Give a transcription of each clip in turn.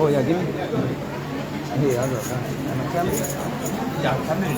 Oh yeah, give me. Hey, I got that. And a camera? Yeah, camera.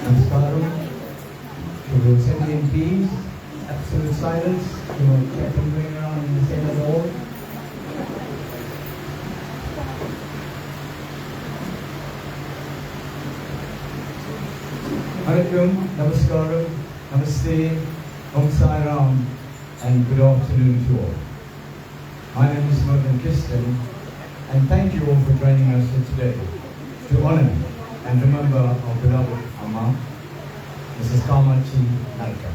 Namaskaram to the sentient beings, absolute silence, to Captain going around in the center hall. Harikum, Namaskaram, Namaste, Om Sai Ram, and good afternoon to all. My name is Kristen, and thank you all for joining us here today to honor and remember our beloved Amma, Mrs. Kamachi Nalka.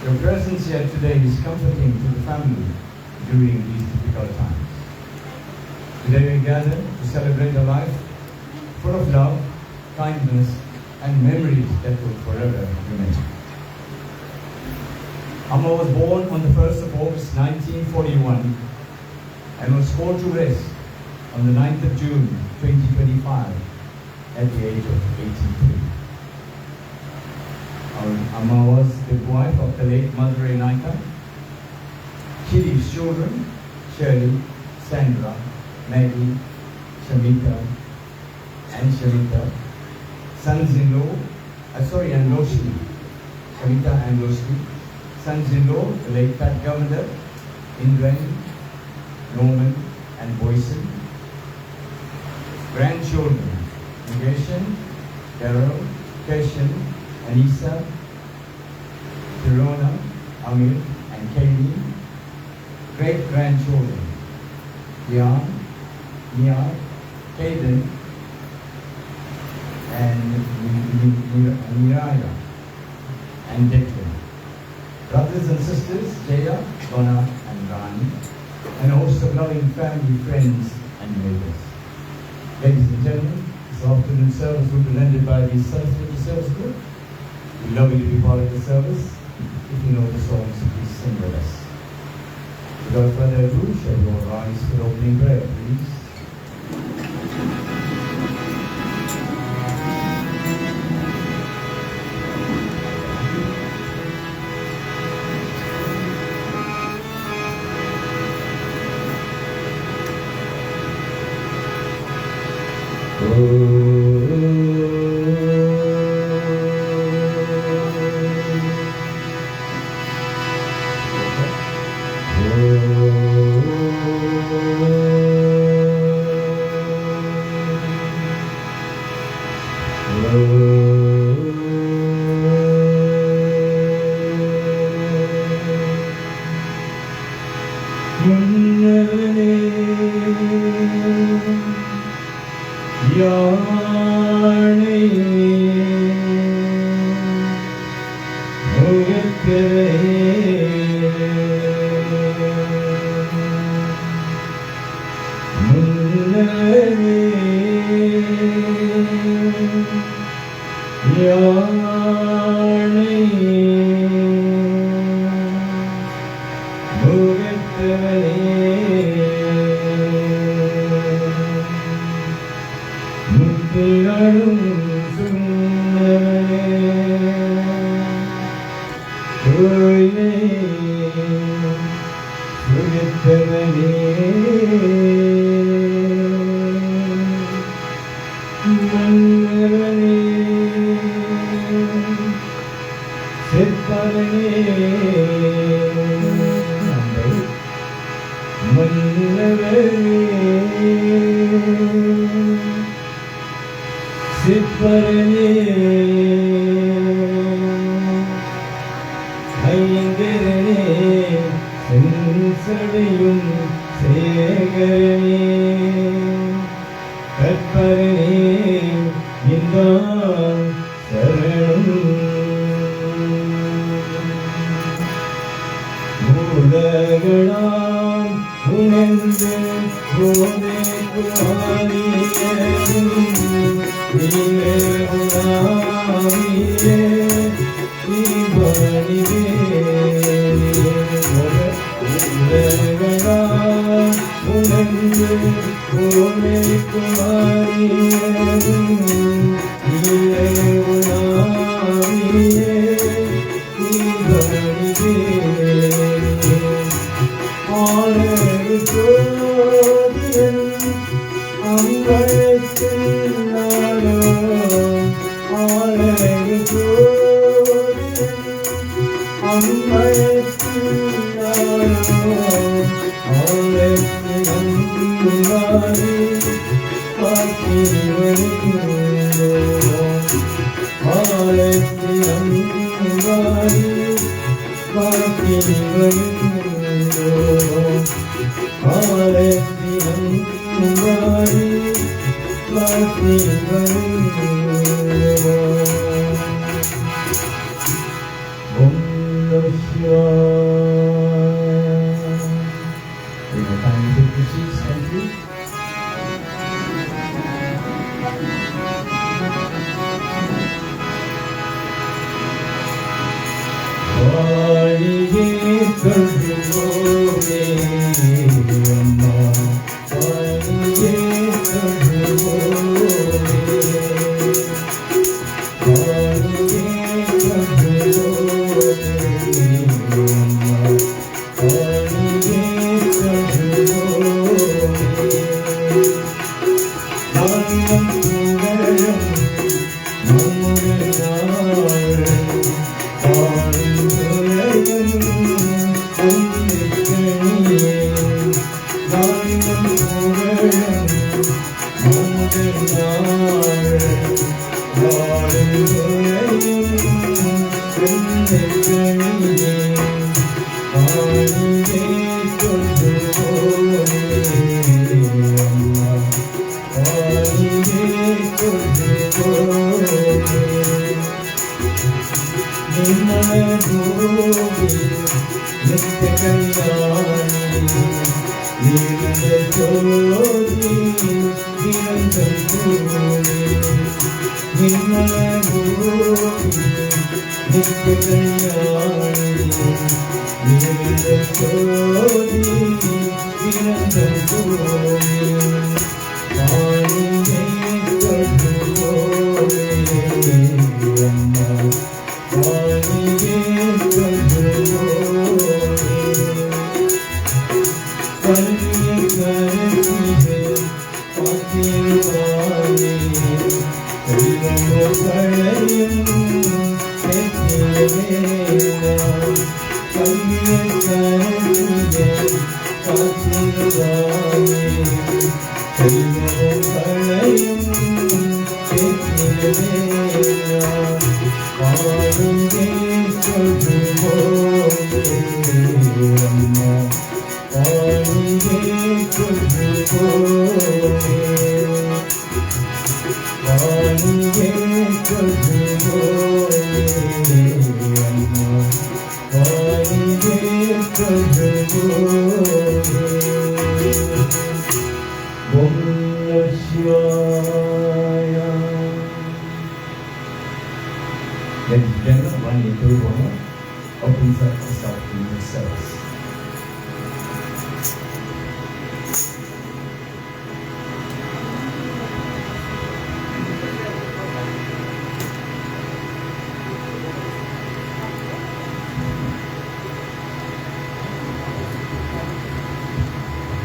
Your presence here today is comforting to the family during these difficult times. Today we gather to celebrate a life full of love, kindness, and memories that will forever remain. Amma was born on the 1st of August 1941 and was called to rest on the 9th of June 2025 at the age of 83. Our Amma was the wife of the late Madurai Naika. She leaves children, Shirley, Sandra, Maggie, Shamita, and Shamita, sons-in-law, and Roshni, Shamita and Roshni, sons-in-law, the late Pat Governor, Indrani, Norman, and Boyson. Grandchildren, Mugeshan, Darrell, Keshan, Anissa, Tirona, Amir, and Kaylee. Great-grandchildren, Dion, Nia, Caden, and Miraya, and Declan. Brothers and sisters, Jaya, Donna, and Rani, and a host of loving family, friends, and neighbors. Ladies and gentlemen, this afternoon service will be led by the Saraswati Service Group. We'd love you to be part of the service. If you know the songs, please sing with us. Without further ado, shall we all rise for the opening prayer, please?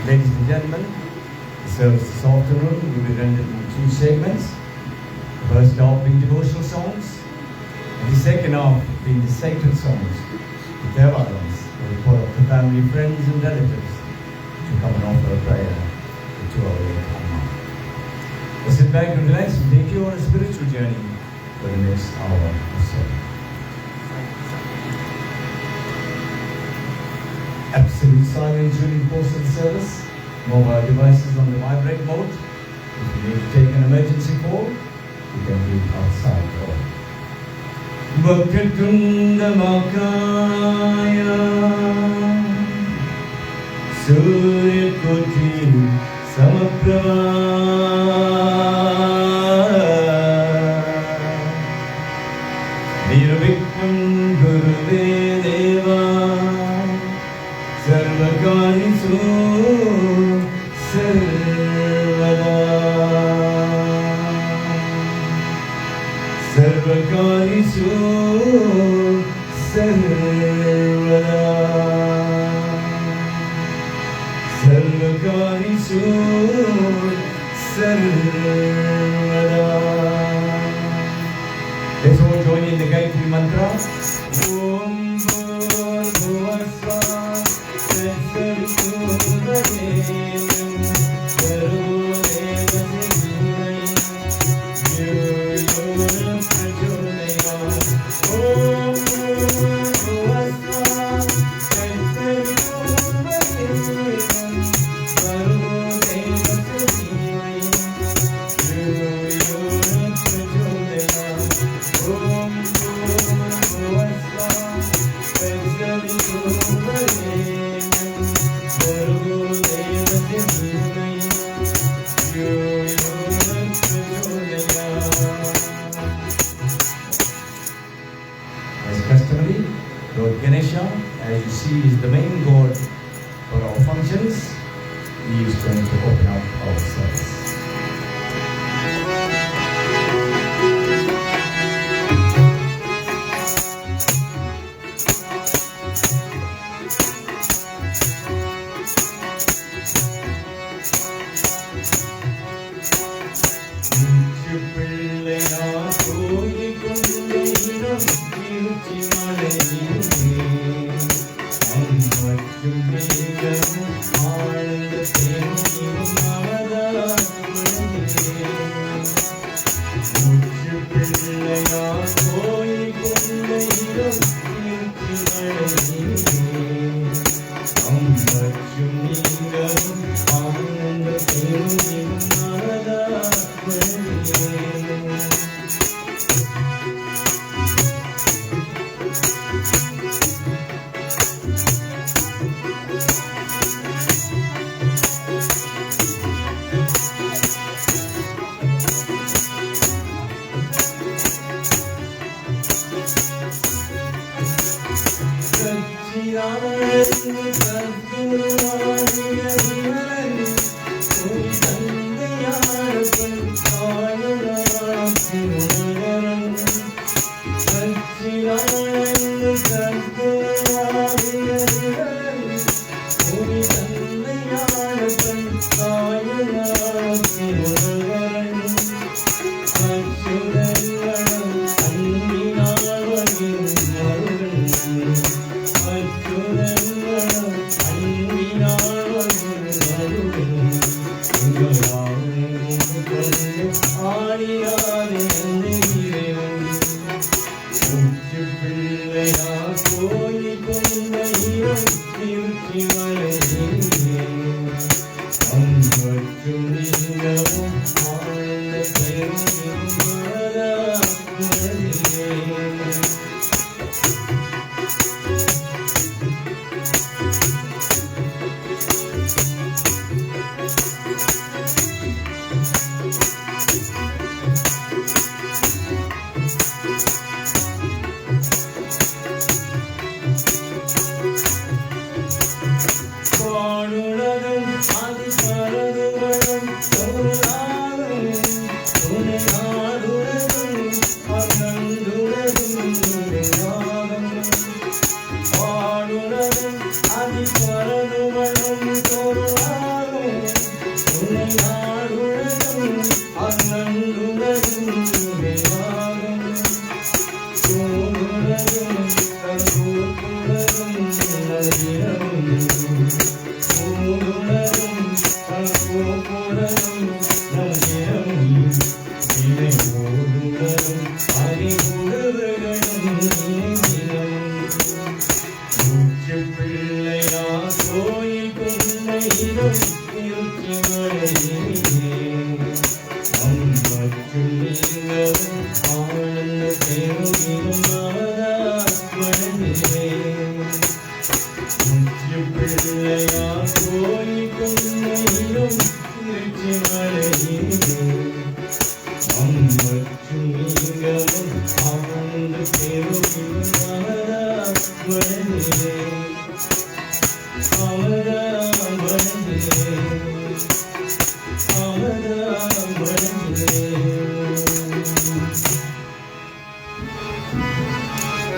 Ladies and gentlemen, the service this afternoon will be rendered in two segments. The first half being devotional songs, and the second half being the sacred songs, the Devarans, where we call up the family, friends and relatives to come and offer a prayer to our Lord. So sit back and relax and take you on a spiritual journey for the next hour or so. Absolute silence during the course of the service. Mobile devices on the vibrate mode. If you need to take an emergency call, you can do it outside door. Vakatunda Makaya Surya Koti Samaprava Nirvikram Guruve Deva Sarvakarisu Sarvada Sarvakarisu Sarvada Sarvakarisu Sarvada. Let's all join in the Gayatri Mantra. Om Bhurvasva she is the main god for our functions, he is going to open up our service.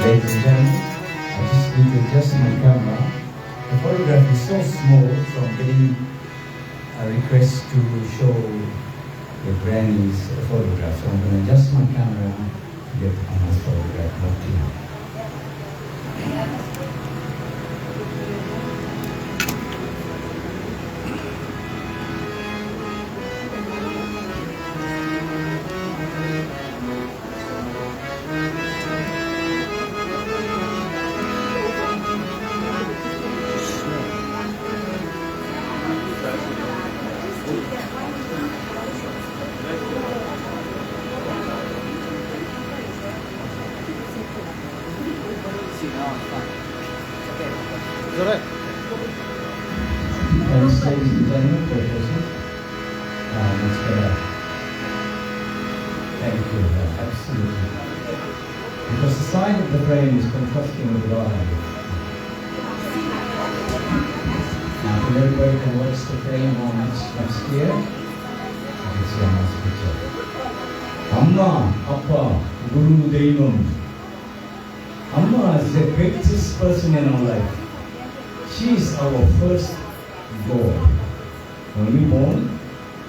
Ladies and gentlemen, I just need to adjust my camera. The photograph is so small, so I'm getting a request to show the granny's photograph. So I'm going to adjust my camera to get Anna's photograph more clear. Thanks, ladies and gentlemen, for listening. It's better. Thank you, absolutely. Because the side of the brain is contrasting with the eye. And everybody can watch the praying moments next year. You can see Amma's picture. Amma, Appa, Guru, Devam. Amma is the greatest person in our life. She is our first God. When we born,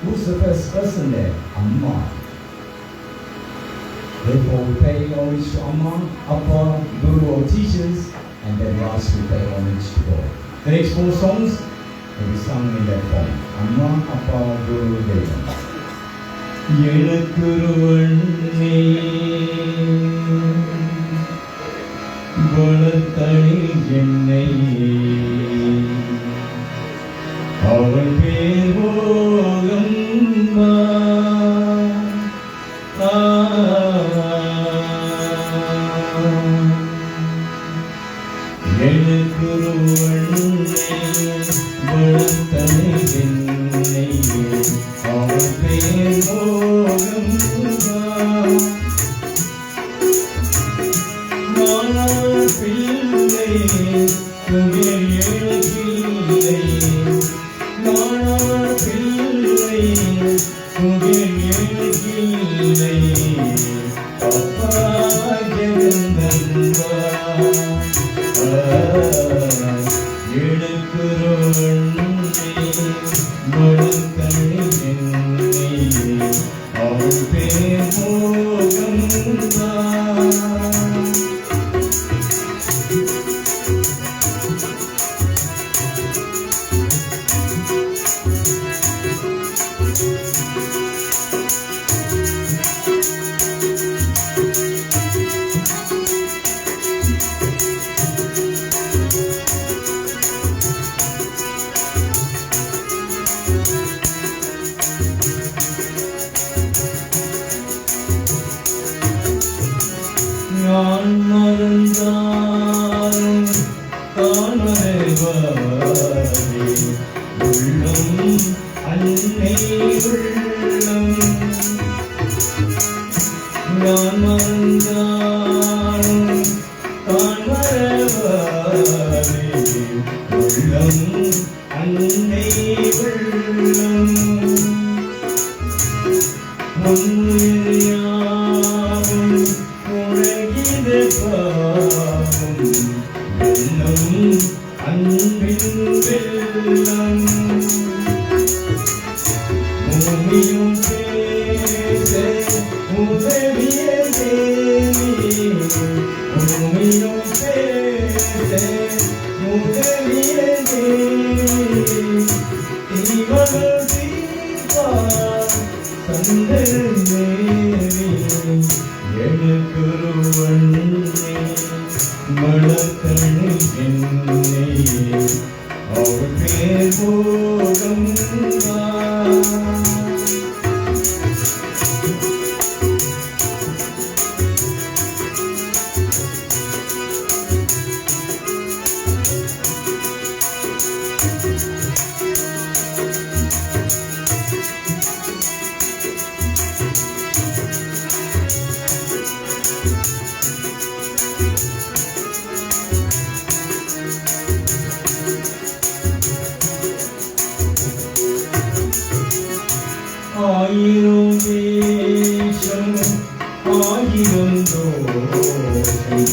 who's the first person there? Amma. Therefore, we pay homage to Amma, Appa, Guru, our teachers, and then last we pay homage to God. The next 4 songs will be sung in that form. Amma, Appa, Guru, Devam. Yenakkuruvannே வளர்த்தனை என்னை அவள் பேர் போகம்பா எனக்குருவண்ணே வளர்த்தனை என்னை அவள் பேர் போகம்பா நானார் பிள்ளை புகழ் எழுதில்லை நானார் பிள்ளை புகழ் எழுதில்லை அப்பா ஜெகந்தன்பா எழுக்குருவண்ணே வளர்த்தனை என்னை அவள் பேர் போகம்பா நான் மறந்தாலும் தான் மறைவாரே உள்ளம் அன்னை உள்ளம் நான் மறந்தாலும் தான் மறைவாரே உள்ளம் அன்னை உள்ளம் முன்னியாவும் உலகிது பாவம் வெள்ளம் அன்பின் வெள்ளம் பூமியும் பேச உதவிய தேவி பூமியும் பேச உதவிய தேவி இவள் தீபா சந்தன் தேவி எனக்குருவண்ணே வளர்த்தனை என்னை அவள் பேர் போகம்பா ஆயிரம் தேசம் ஆயிரம் தோஷம்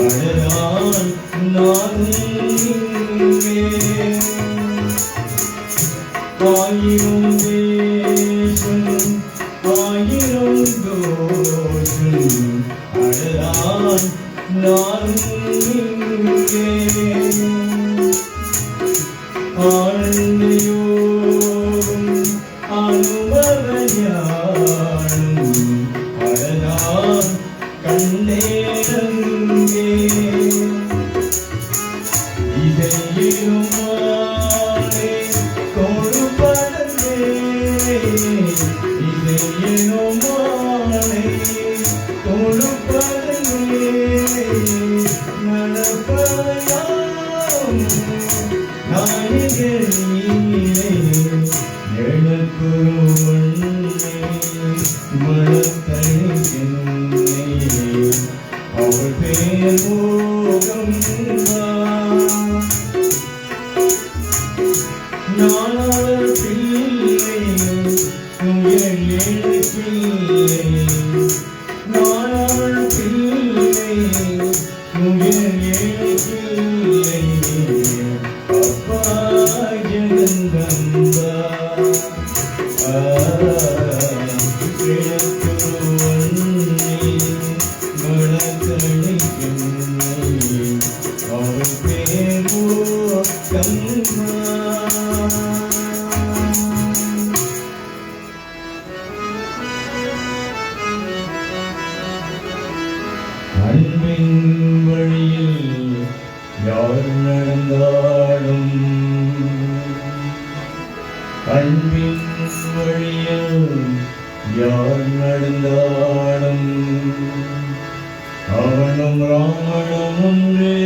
அழகான் நான் இங்கே ஆயிரம் தேசம் ஆயிரம் தோஷம் அழகான் நான் இங்கே ஆனந்தயோகம் அனுபவஞானம் அழகான் கண்டேனங்கே இதையினுமானே கொடுப்பதே இதையினுமானே கொடுப்பதே நடப்பதாம் நாயகனீரே எனக்குருவண்ணே வளர்த்தனை என்னை அவள் பேர் போகம்பா எனக்கில்லை அப்பா ஜெகந்தம்பா அன்பின் வழியில் யார் நடந்தாலும் அன்பின் வழியில் யார் நடந்தாலும் அவனும் ராமனும் ஒன்றே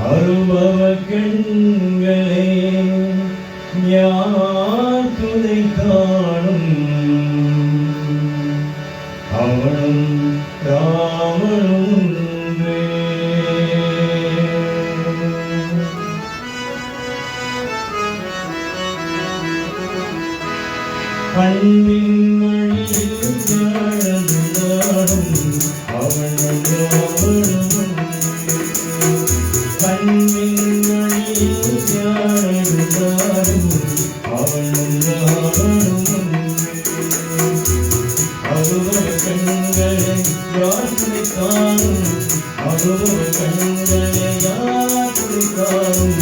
அனுபவ கண்களே யார் துணை காணும் அவனும் ராமனும் ஒன்றே அன்பின் வழியில் நடந்தாலும் அவனும் ராமனும் ஒன்றே அன்பின் வழியில் நடந்தாலும் அவனும் ராமனும் ஒன்றே அனுபவ கண்களை யாத்திரை காணும் அனுபவ கண்களை யாத்திரை காணும்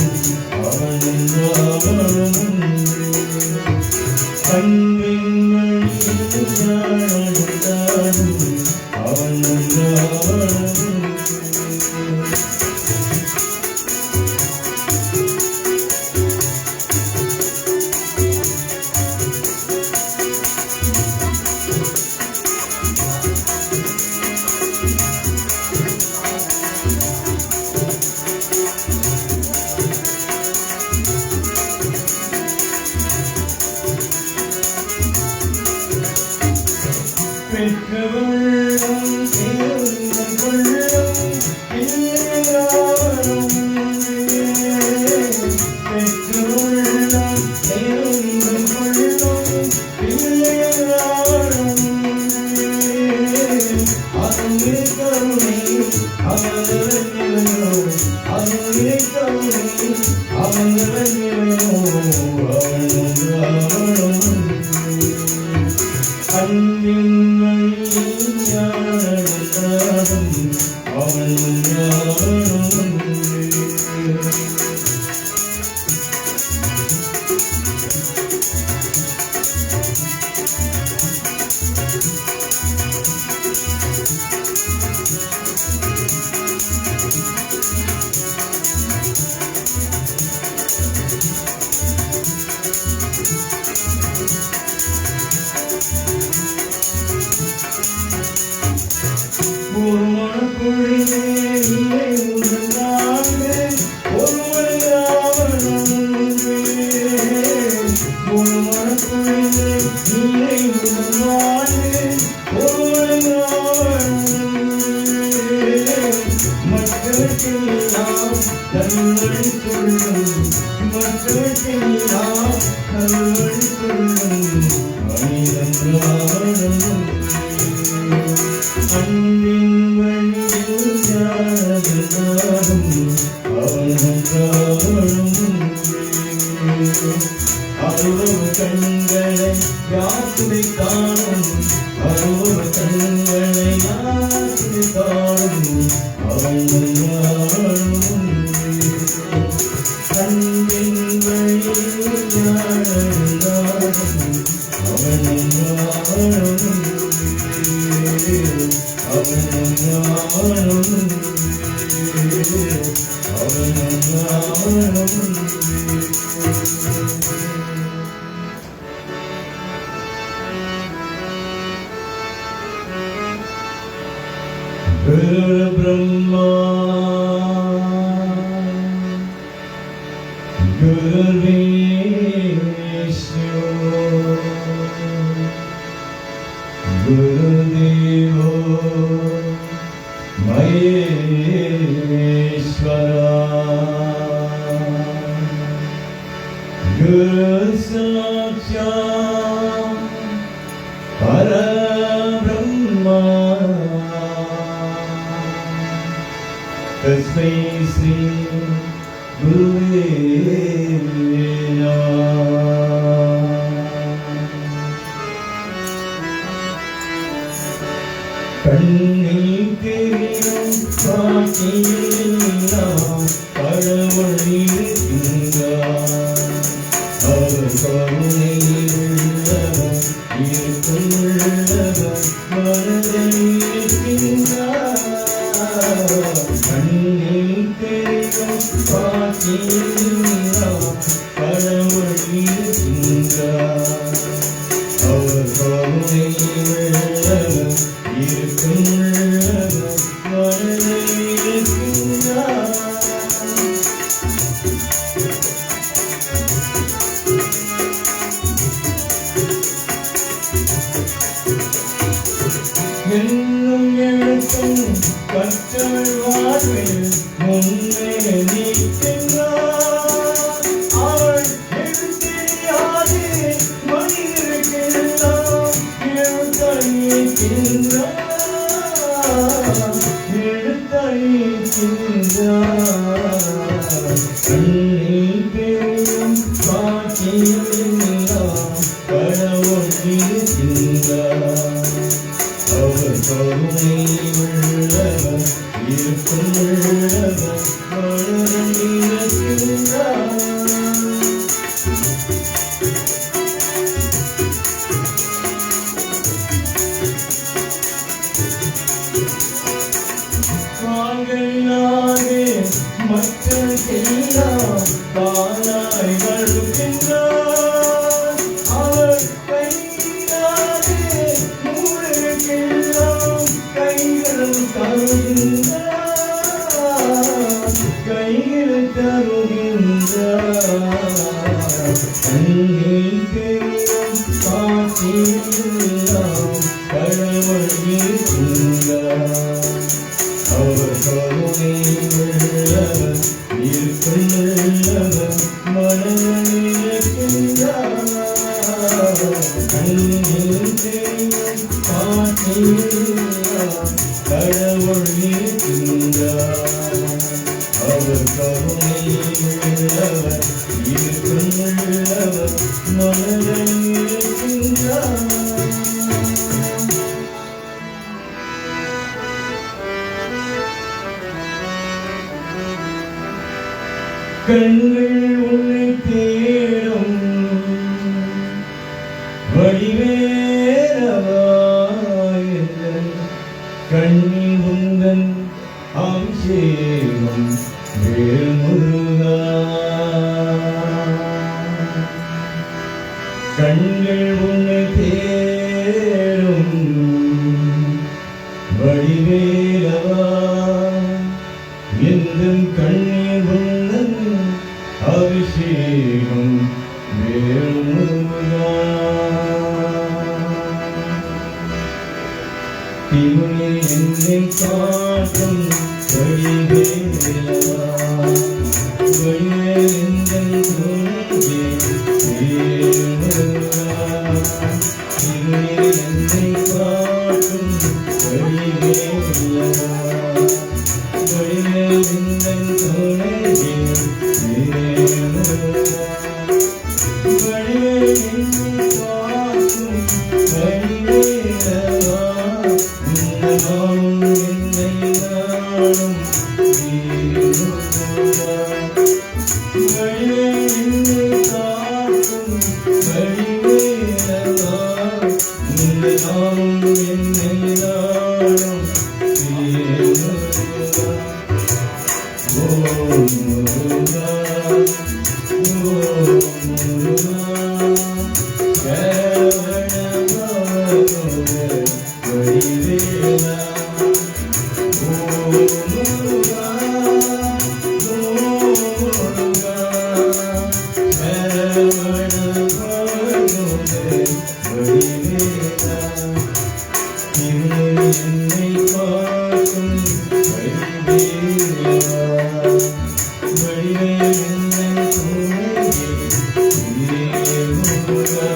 அவனும் ராமனும் அன்பின் வழியில் நடந்தாலும் அவனும் ராமனும் பெற்றவள்ளும் சேர்ந்த கொள்ளும் இல்லையாரும் பெற்றவள்ளும் சேர்ந்த கொள்ளும் இல்லையாரும் அங்கே கருணை அவனவன் நிலையோ அங்கே கருணை அவனவன் நிலையோ அவனும் ராமனும் அன்பின் வழியில் நடந்தாலும் அவனும் ராமனும் ஒரு மனக்குழியே இல்லை உணர்ந்தாங்க ஒரு மனிதாவனே ஒரு மனக்குழியே இல்லை உணர்ந்தாங்க ஒரு மனிதாவனே மக்களுக்கெல்லாம் தன்னுடைய சொல்லும் மக்களுக்கெல்லாம் தன்னுடைய சொல்லும் மனிதன் ராமனும் அன்பின் வழியில் நடந்தாலும் அவனும் ராமனும் அனுபவ கண்களை யாத்திரை காணும் அனுபவ கண்களை யாத்திரை காணும் அவனும் ராமனும் அன்பின் வழியில் நடந்தாலும் அவனும் ராமனும் அவனும் ராமனும் அவனும் ராமனும் குரு பிரம்மா குரு விஷ்ணு गुरुदेवो महेश्वरा गुरु साक्षात् परब्रह्मा கண்ணில் தெரியும் காட்சியெல்லாம் கடவுள் இருக்கின்றார். அவர் கருணை உள்ளவர், இருக்கும் உள்ளவர், மனதில் இருக்கின்றார். கண்ணில் தெரியும் காட்சியெல்லாம் கடவுள் இருக்கின்றார். அவர் கருணை உள்ளவர், இருக்கும் உள்ளவர், மனதில் இருக்கின்றார். என்னும் எழுத்தும் கற்றல் வாழ்வில் முன்னே நிற்கின்றார். அவள் எழுத்தறியாது மனிதர்க்கெல்லாம் எழுத்தறிக்கின்றார். எழுத்தறிக்கின்றார். கண்ணில் தெரியும் காட்சியெல்லாம் கடவுள் இருக்கின்றார். அவர் கருணை உள்ளவர், இருக்கும் உள்ளவர், மனதில் இருக்கின்றார். கால்களினாலே மக்களுக்கெல்லாம் காலாய் வருகின்றார். அவர் கையினாலே மூலருக்கெல்லாம் கைகளும் தருகின்றார். கைகள் தருகின்றார். கண்ணில் தெரியும் காட்சியெல்லாம் கடவுள் இருக்கின்றார். அவர் கருணை உள்ளவர், இருக்கும் உள்ளவர், மனதில் இருக்கின்றார். கண்ணில் தெரியும் காட்சியெல்லாம் கடவுள் இருக்கின்றார். அவர் கருணை உள்ளவர், இருக்கும் உள்ளவர், மனதில் இருக்கின்றார். கண்கள் உன்னை தேடும் வடிவேலவாயன் கண்ணில் உந்தன் அபிஷேகம் வேல்முருகா. கண்கள் உன்னை தேடும் வடிவேலவா எந்தன் கண்ணில் உந்தன் அபிஷேகம் வேல்முருகா. திமிழே என்னை காட்டும் வடிவேலவா, வடிவேல் எந்தன் துணையே வேல்முருகா. திமிழே என்னை காட்டும் வடிவேலவா, வடிவேல் எந்தன் துணையே வேல்முருகா. வடிவேல் என்னை காக்கும் வடிவேலவா, இந்த நாளும் என்னை நாளும் வேல்முருகா. வடிவேல் என்னை காக்கும் வடிவேலவா, இந்த நாளும் என்னை நாளும் வேல்முருகா. ஓ முருகா, ஓ முருகா, சரவணபவ வடிவேலா. ஓ முருகா, ஓ முருகா, சரவணபவ வடிவேலா. என்னை காக்கும் வடிவேலா, வடிவேல் எந்தன் துணையே வேல்முருகா.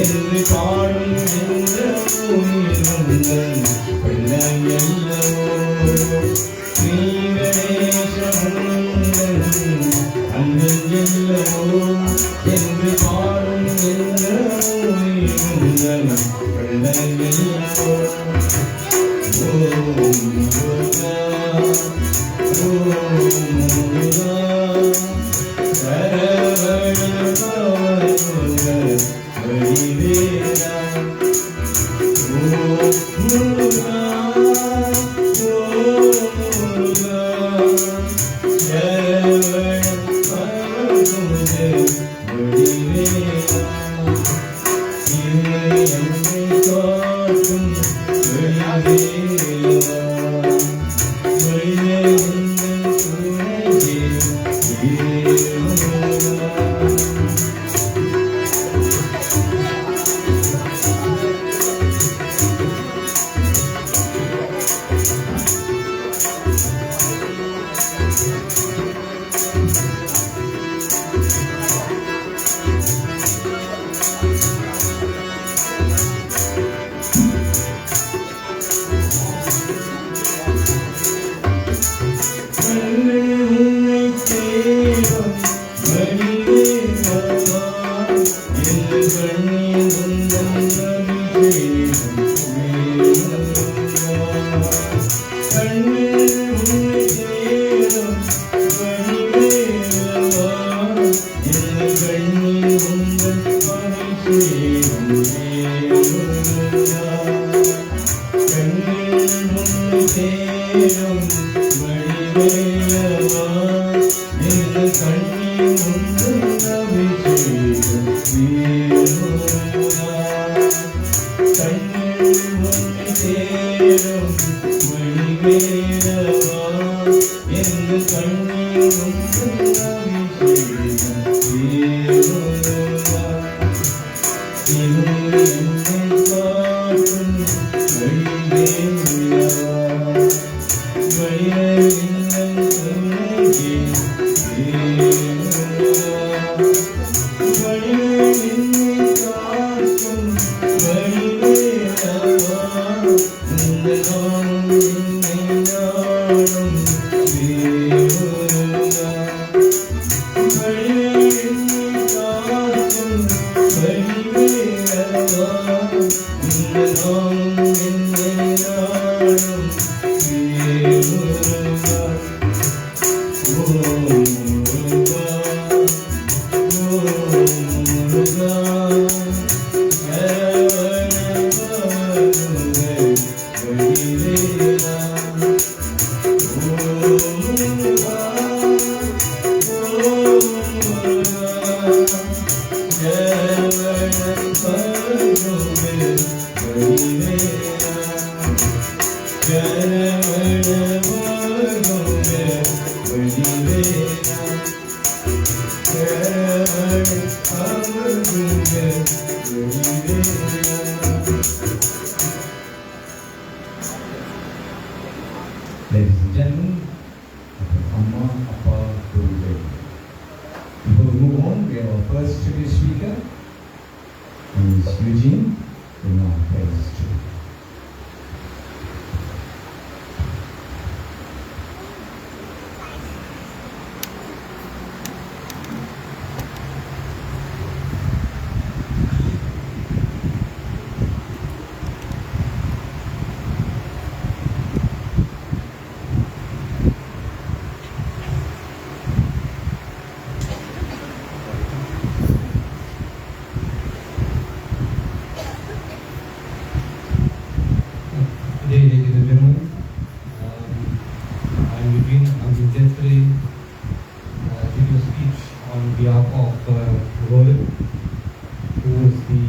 என்று பாடும் Ladies and gentlemen, Amma, Appa, Guru, Devi. Before we move on, we have our first tribute speaker, Ms. Eugene, who now plays tribute. On behalf of Roland, who is the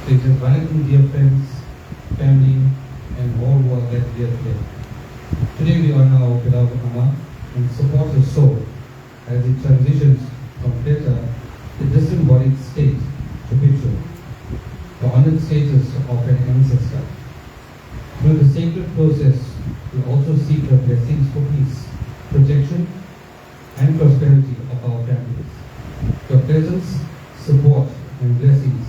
So it is Vanakkam, dear friends, family, and all who are gathered here today. Today we honor our beloved Amma and support her soul as it transitions from theta, the disembodied state, to Pichu, the honored status of an ancestor. Through the sacred process, we also seek her blessings for peace, protection, and prosperity of our families. Your presence, support, and blessings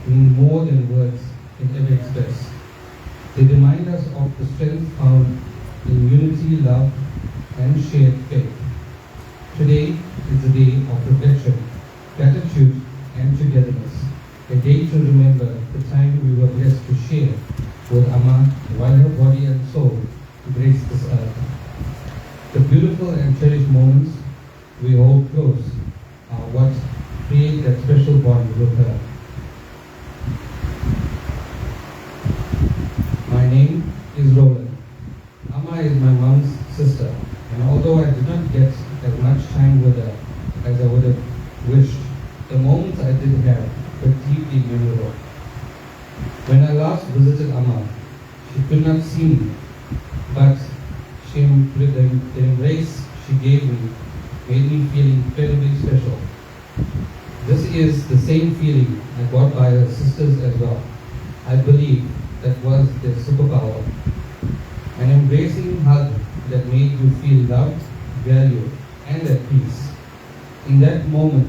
mean more than words can ever express. They remind us of the strength found in unity, love, and shared faith. Today is a day of reflection, gratitude, and togetherness. A day to remember the time we were blessed to share with Amma while her body and soul graced this earth. The beautiful and cherished moments we hold close are what create that special bond with her. My name is Roland. Amma is my mom's sister, and although I did not get as much time with her as I would have wished, the moments I did have were deeply memorable. When I last visited Amma, she could not see me, but the embrace she gave me made me feel incredibly special. This is the same feeling I got by her sisters as well. I believe that was their superpower. An embracing hug that made you feel loved, valued, and at peace. In that moment,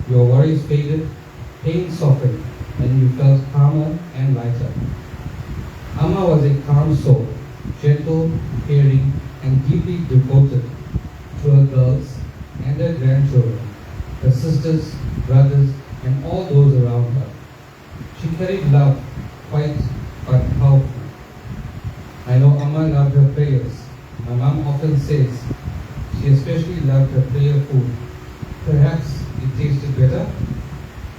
your worries faded, pain softened, and you felt calmer and lighter. Amma was a calm soul, gentle, caring, and deeply devoted to her girls and their grandchildren, her sisters, brothers, and all those around her. She carried love, quiet but powerful. I know Amma loved her prayers. My mom often says she especially loved her prayer food. Perhaps it tasted better,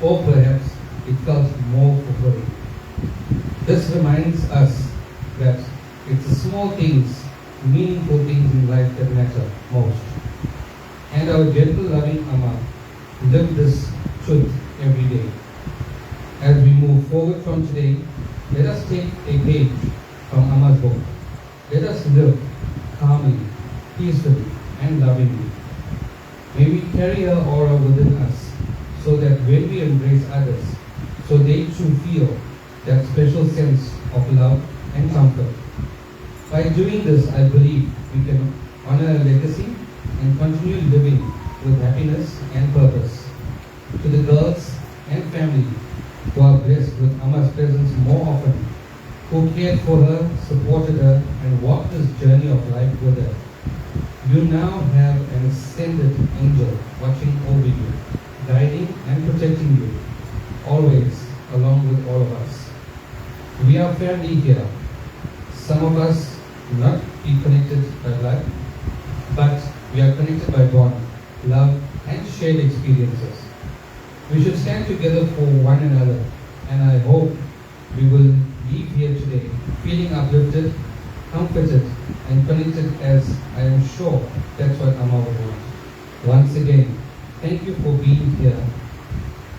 or perhaps it felt more fulfilling. This reminds us that it's the small things, meaningful things in life that matter most. And our gentle, loving Amma lived this truth every day. As we move forward from today, let us take a page from Amma's book. Let us live calmly, peacefully, and lovingly. May we carry her aura within us so that when we embrace others, so they too feel that special sense of love and comfort. By doing this, I believe we can honor her legacy and continue living with happiness and purpose. To the girls and family who are blessed with Amma's presence more often, who cared for her, supported her, and walked this journey of life with her, you now have an ascended angel watching over you, guiding and protecting you, always along with all of us. We are family here. Some of us not be connected by blood, but we are connected by bond, love, and shared experiences. We should stand together for one another, and I hope we will leave here today feeling uplifted, comforted, and connected, as I am sure that's what Amma would want. Once again, thank you for being here.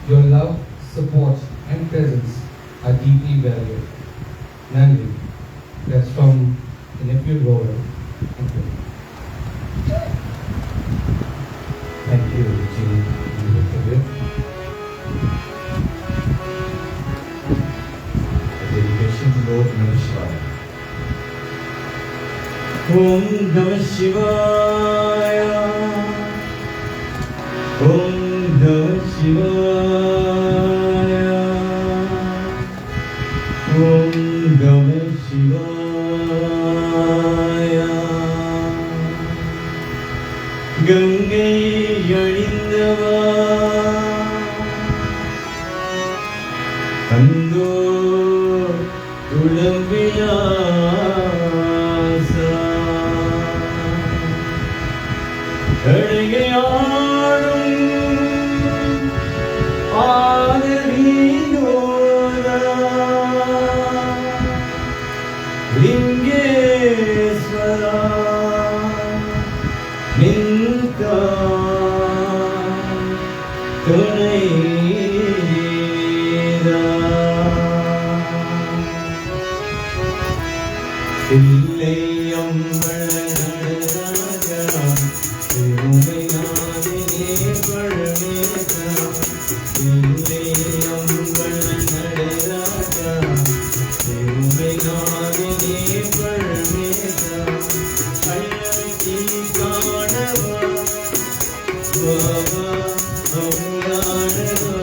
Your love, support, and presence are deeply valued. Nandi, that's from the nephew Roland. Thank you. Thank you, Jim. Dedication to Lord Namah Shivaya. Om Namah Shivaya. Om Namah Shivaya. Om Namah Shivaya. Gangai Yanindava Ando Ulambiyasa Kadagayadum Adaridoda Lingeswara Ninka Tunai இல்லை அம்பல நடராஜா பெருமை நானே பழமேசா இல்லை அம்பல நடராஜா பெருமை நானே பழமேசா அழகி காணவா பாபா அருளாடவா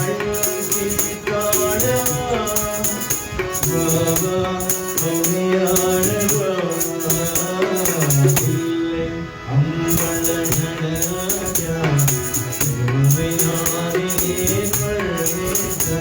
அழகி காணவா பாபா அருளாடவா இல்லை அம்பல நடராஜா பெருமை நானே பழமேசா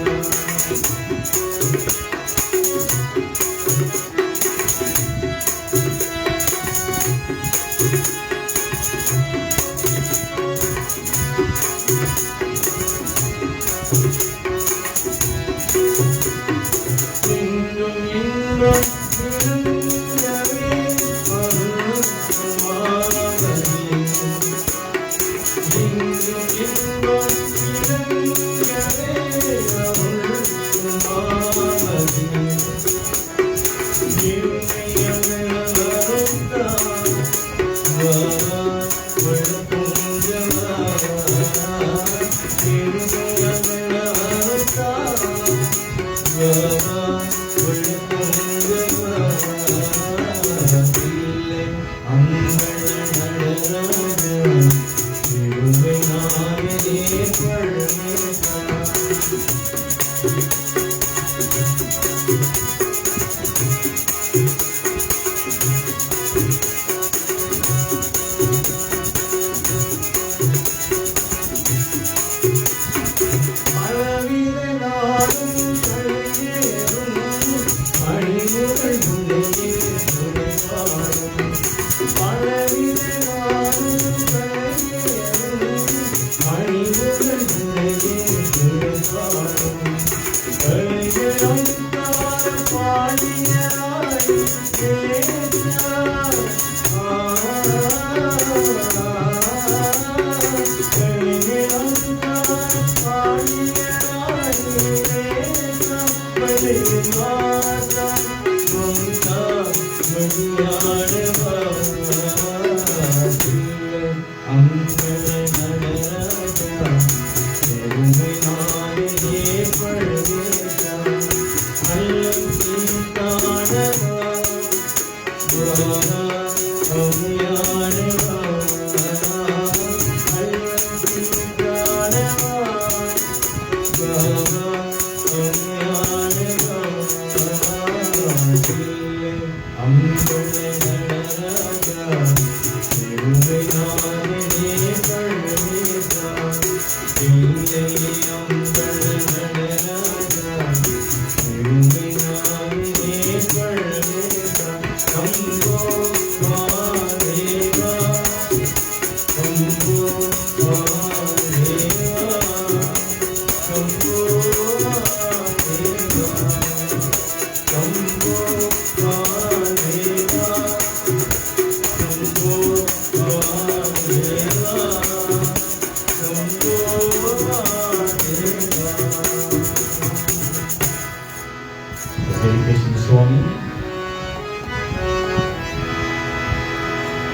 Dedication to Swami.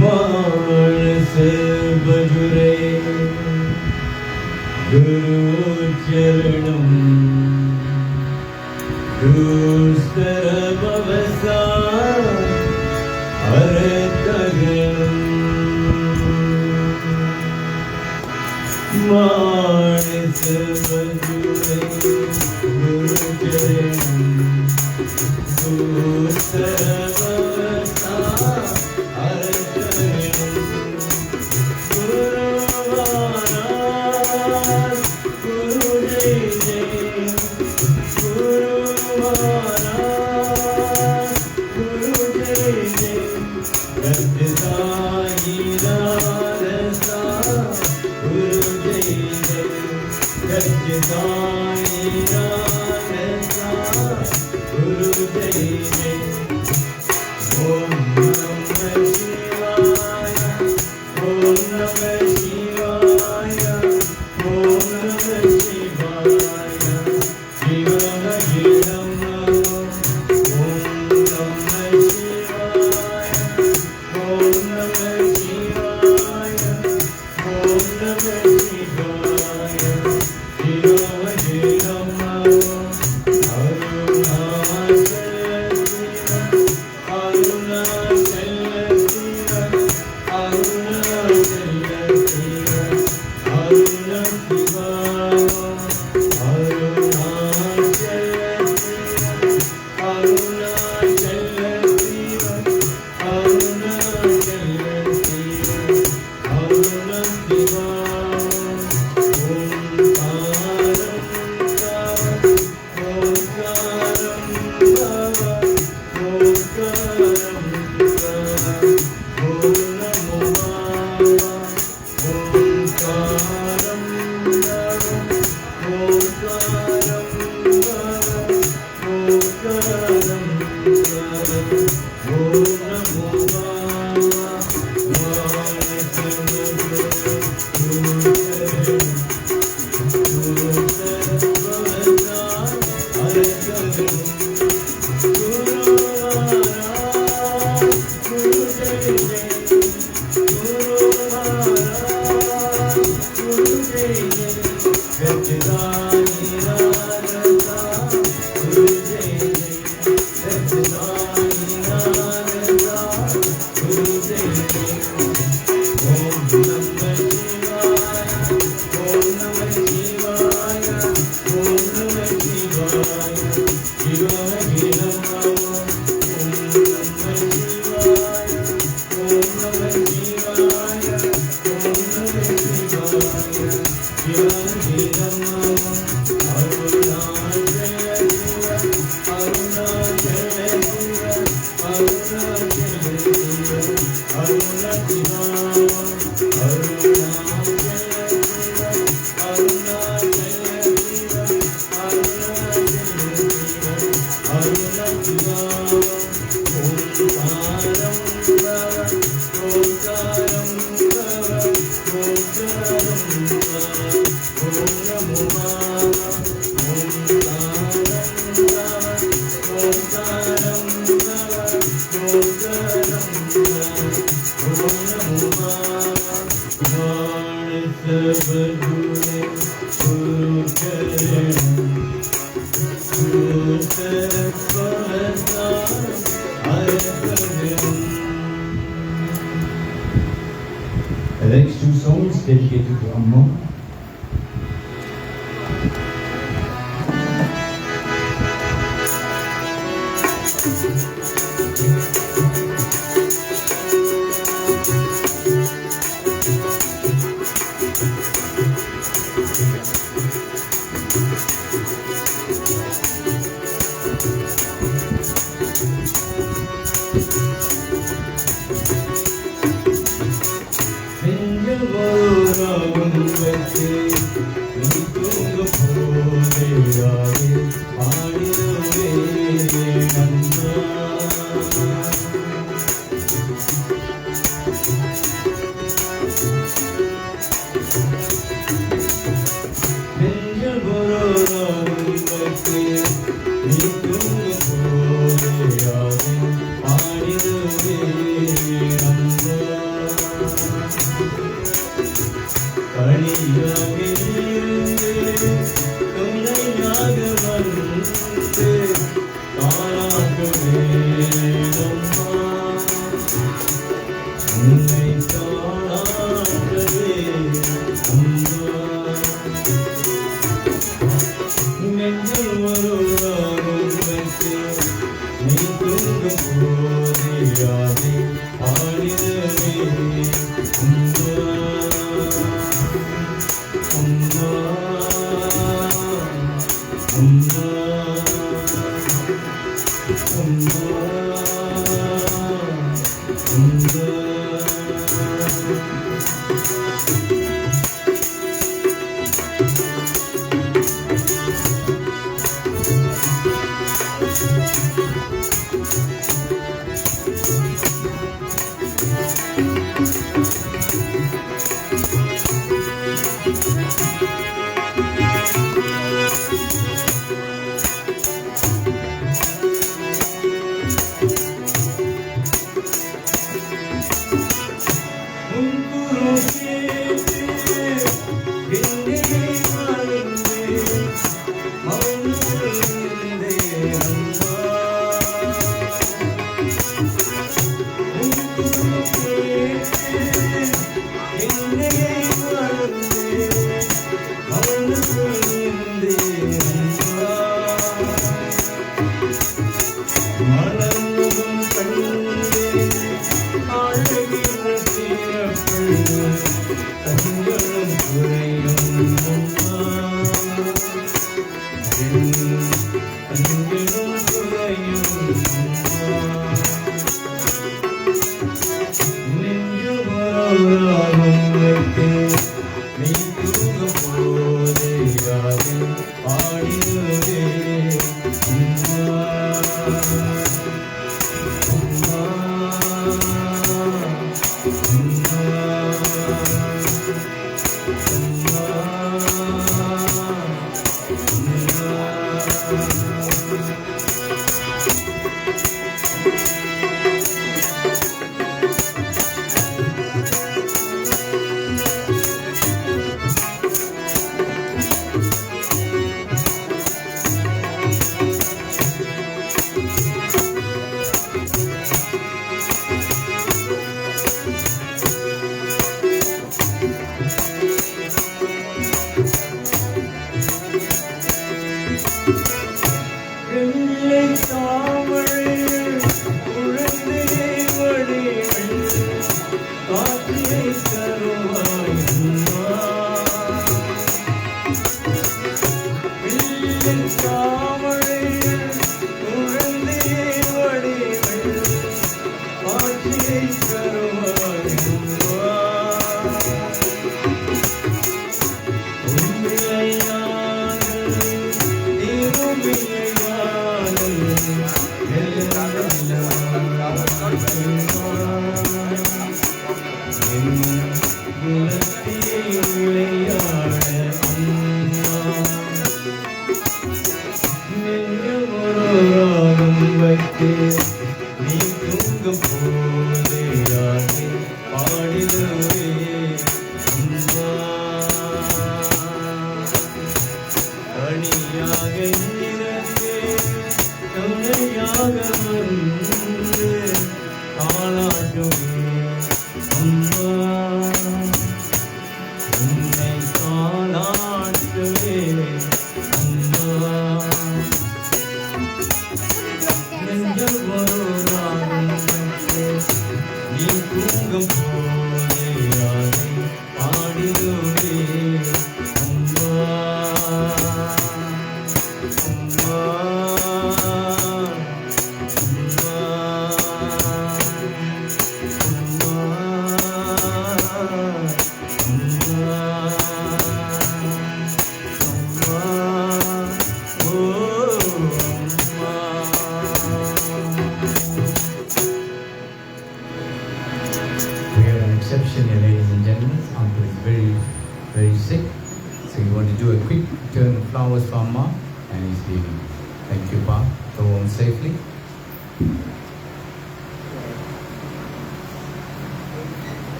Manas bajure Guru charanam Dustara bhavasa Arataganam Manas bajure Guru charanam Om The next two songs dedicated to Amma.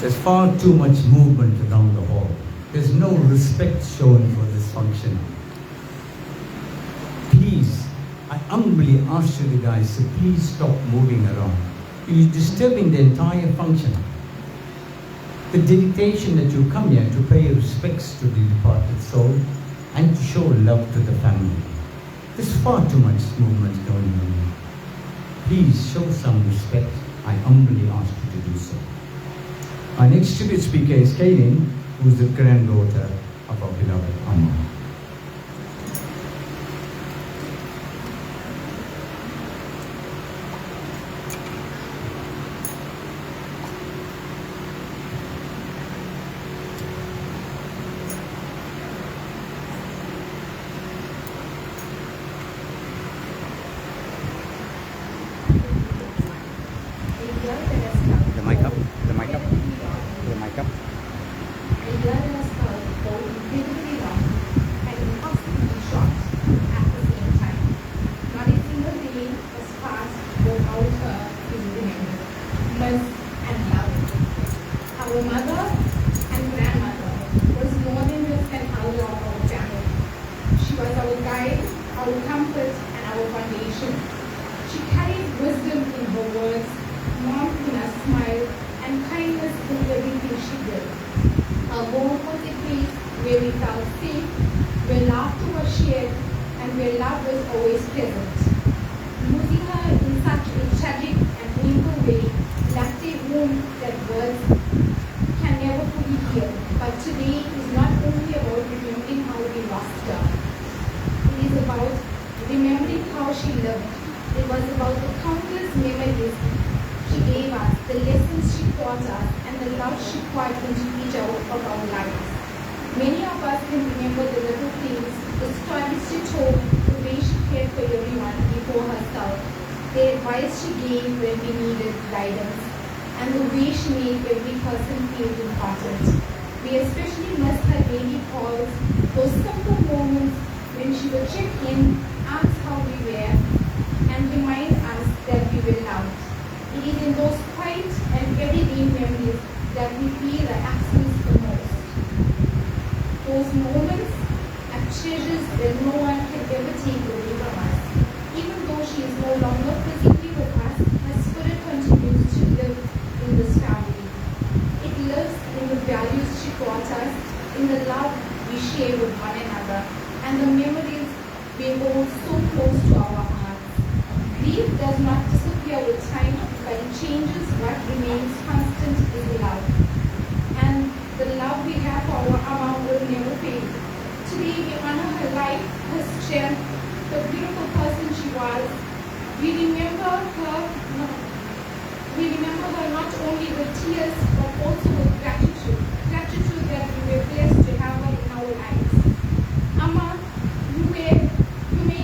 There's far too much movement around the hall. There's no respect shown for this function. Please, I humbly ask you guys to please stop moving around. You're disturbing the entire function. The dedication that you come here to pay respects to the departed soul and to show love to the family. There's far too much movement going on here. Please show some respect. I humbly ask you to do so. Our next tribute speaker is Kaylin, who is the granddaughter of our beloved Amma. The mic up. The mic up. The mic up. Our mother and grandmother was more than just an elder of our family. She was our guide, our comfort, and our foundation. She carried wisdom in her words, warmth in her smile, and kindness in everything she did. Her home was a place where we felt safe, where laughter was shared, and where love was always present. Losing her in such a tragic and painful way left a wound that words can never fully heal. But today is not only about remembering how we lost her. It is about remembering how she lived. It was about the countless memories she gave us, the lessons she taught us, and the love she poured into each of our lives. Many of us can remember the little things, the stories she told, the way she cared for everyone before herself, the advice she gave when we needed guidance, and the way she made every person feel important. We especially miss her daily calls, those simple moments when she would check in, ask how we were, and remind us that we were loved. It is in those quiet and everyday memories that we feel the absence the most. Those moments are treasures that no one can ever take away from us. Even though she is no longer physically with us, her spirit continues to live in this family. It lives in the values she taught us, in the love we share with one another, and the memories we hold so close to our hearts. Grief does not disappear with time, but it changes. What remains constant is love. And the love we have for our Amma will never fade. Today we honor her life, her strength, the beautiful person she was. We remember her not only with tears, but also with gratitude. Gratitude that we were blessed to have her in our lives. Amma, you may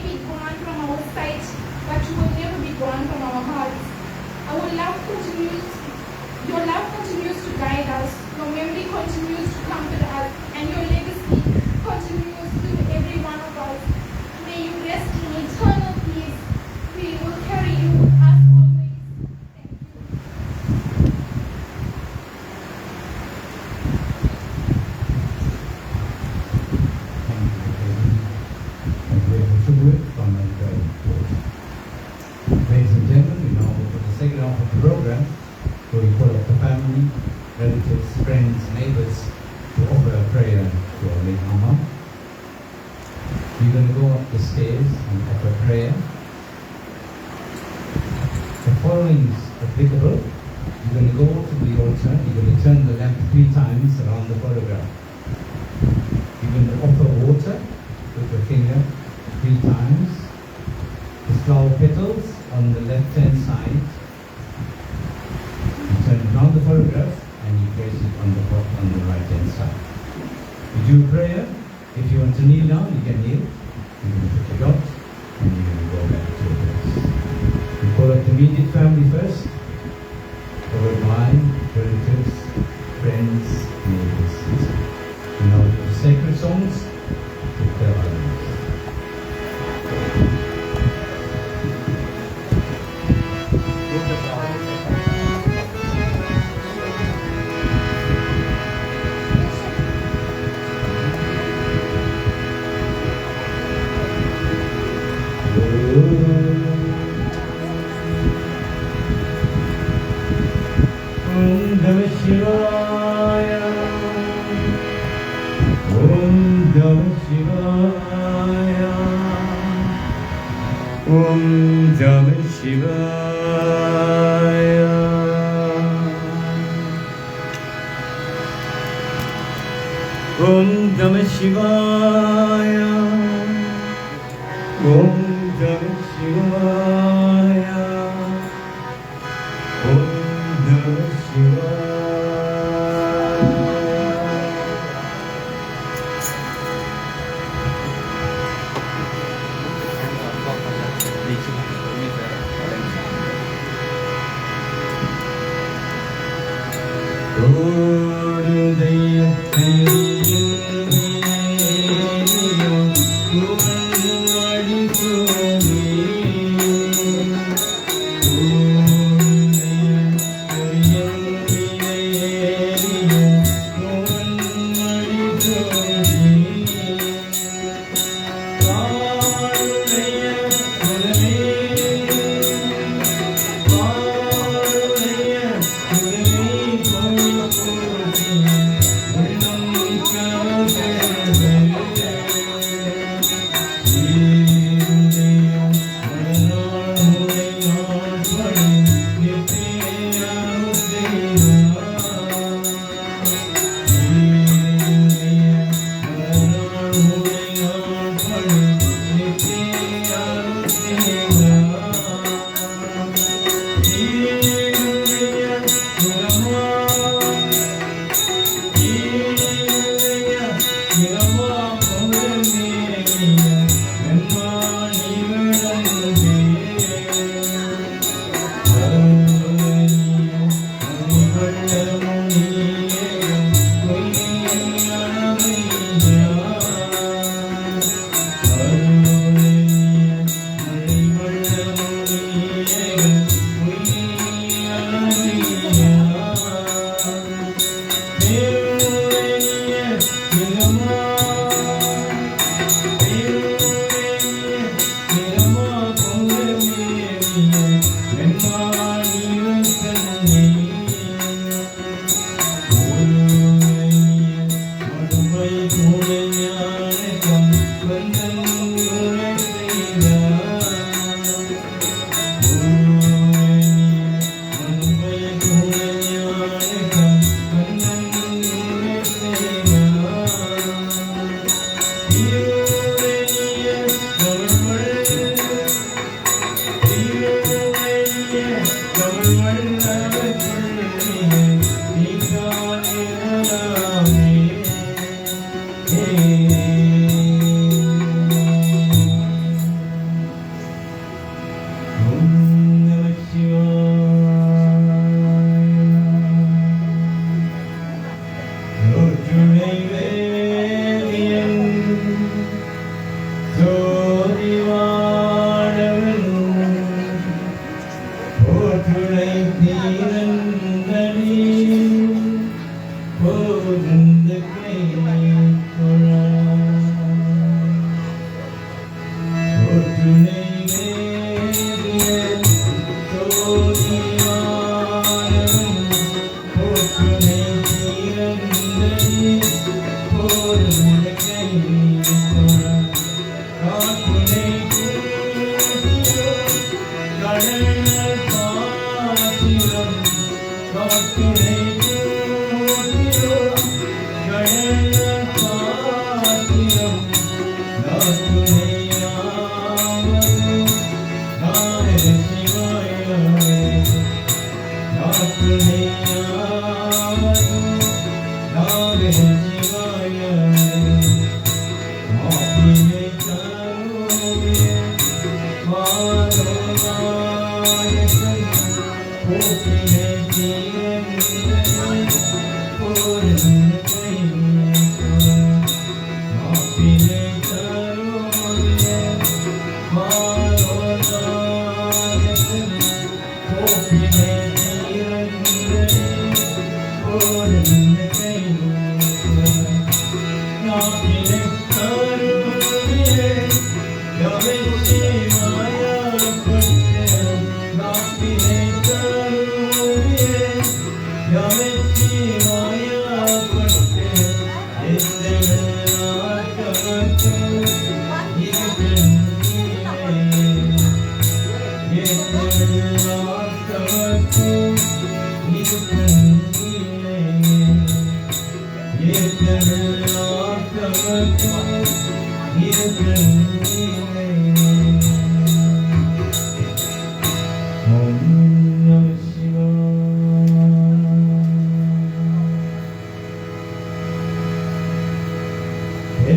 be gone from our sight, but you will never be gone from our hearts. Our love continues, your love continues to guide us, your memory continues to comfort us, and your legacy continues to every one of us. May you rest in eternal peace. We will carry you with us always. Thank you. Ladies and gentlemen, we now go to the second half of the program, where we call up the family, relatives, friends, neighbors to offer a prayer to our late Amma. We're going to go up the stairs and offer prayer. The following is applicable. You're going to go to the altar, you're going to turn the lamp 3 times around the photograph. You're going to offer water with your finger 3 times. The flower petals on the left-hand side. You turn it around the photograph and you place it on the right-hand side. You do prayer. If you want to kneel down, you can kneel. You're going to put your dot and you're going to go back to your place. You call up the immediate family first, followed by relatives, friends, neighbors. You know the sacred songs to tell others. Shivaya. Om Namah Shivaya. Om Namah Shivaya. Om Namah Shivaya. Om Namah Shivaya. Om Namah Shivaya. Yahweh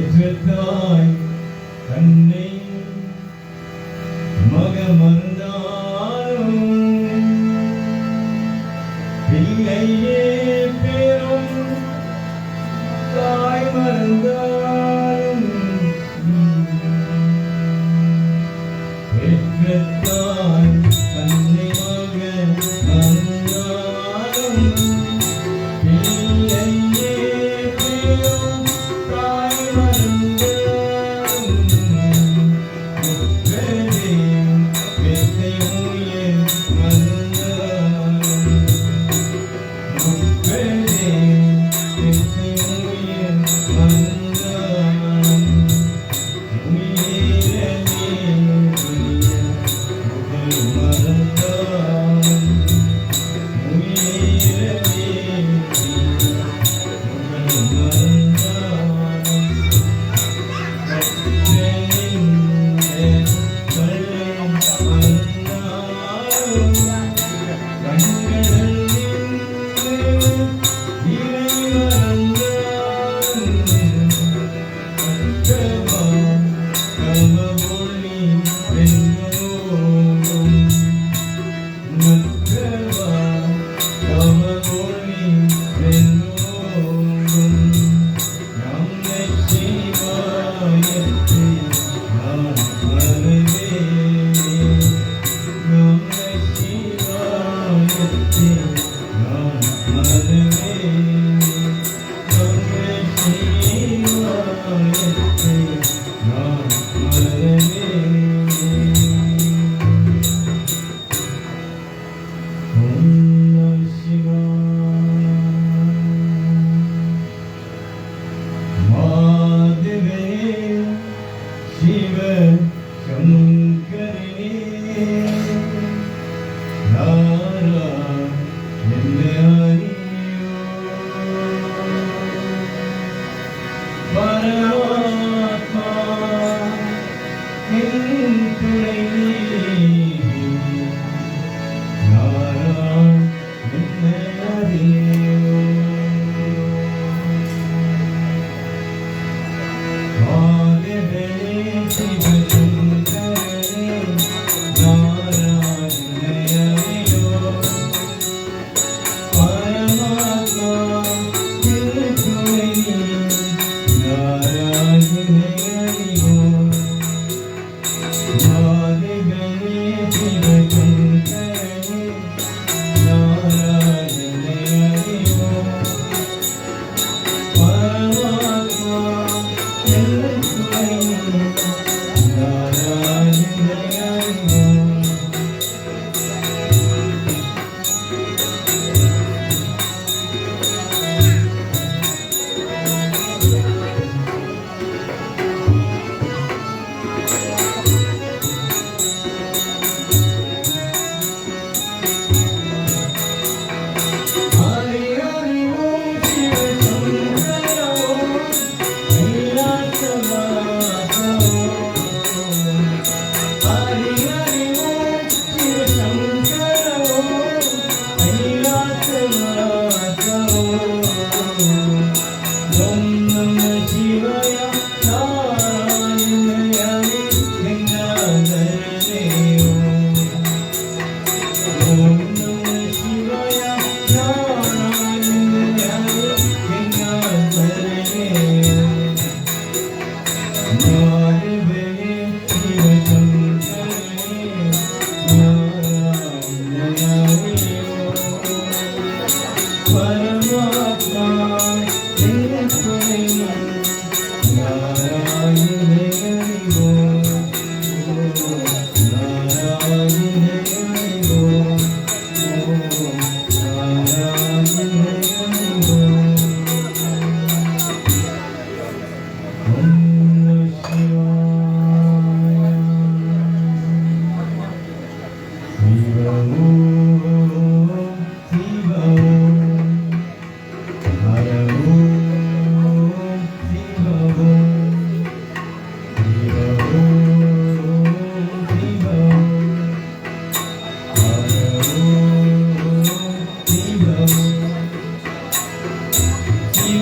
பெற்றதாய் தன்னை மகமர்ந்தாலும் பிள்ளையே பெரும் தாய் மறந்தாலும் பெற்றதாய் தன்னை மகமர்ந்தாலும் பிள்ளையே பெரும் தாய் மறந்தாலும்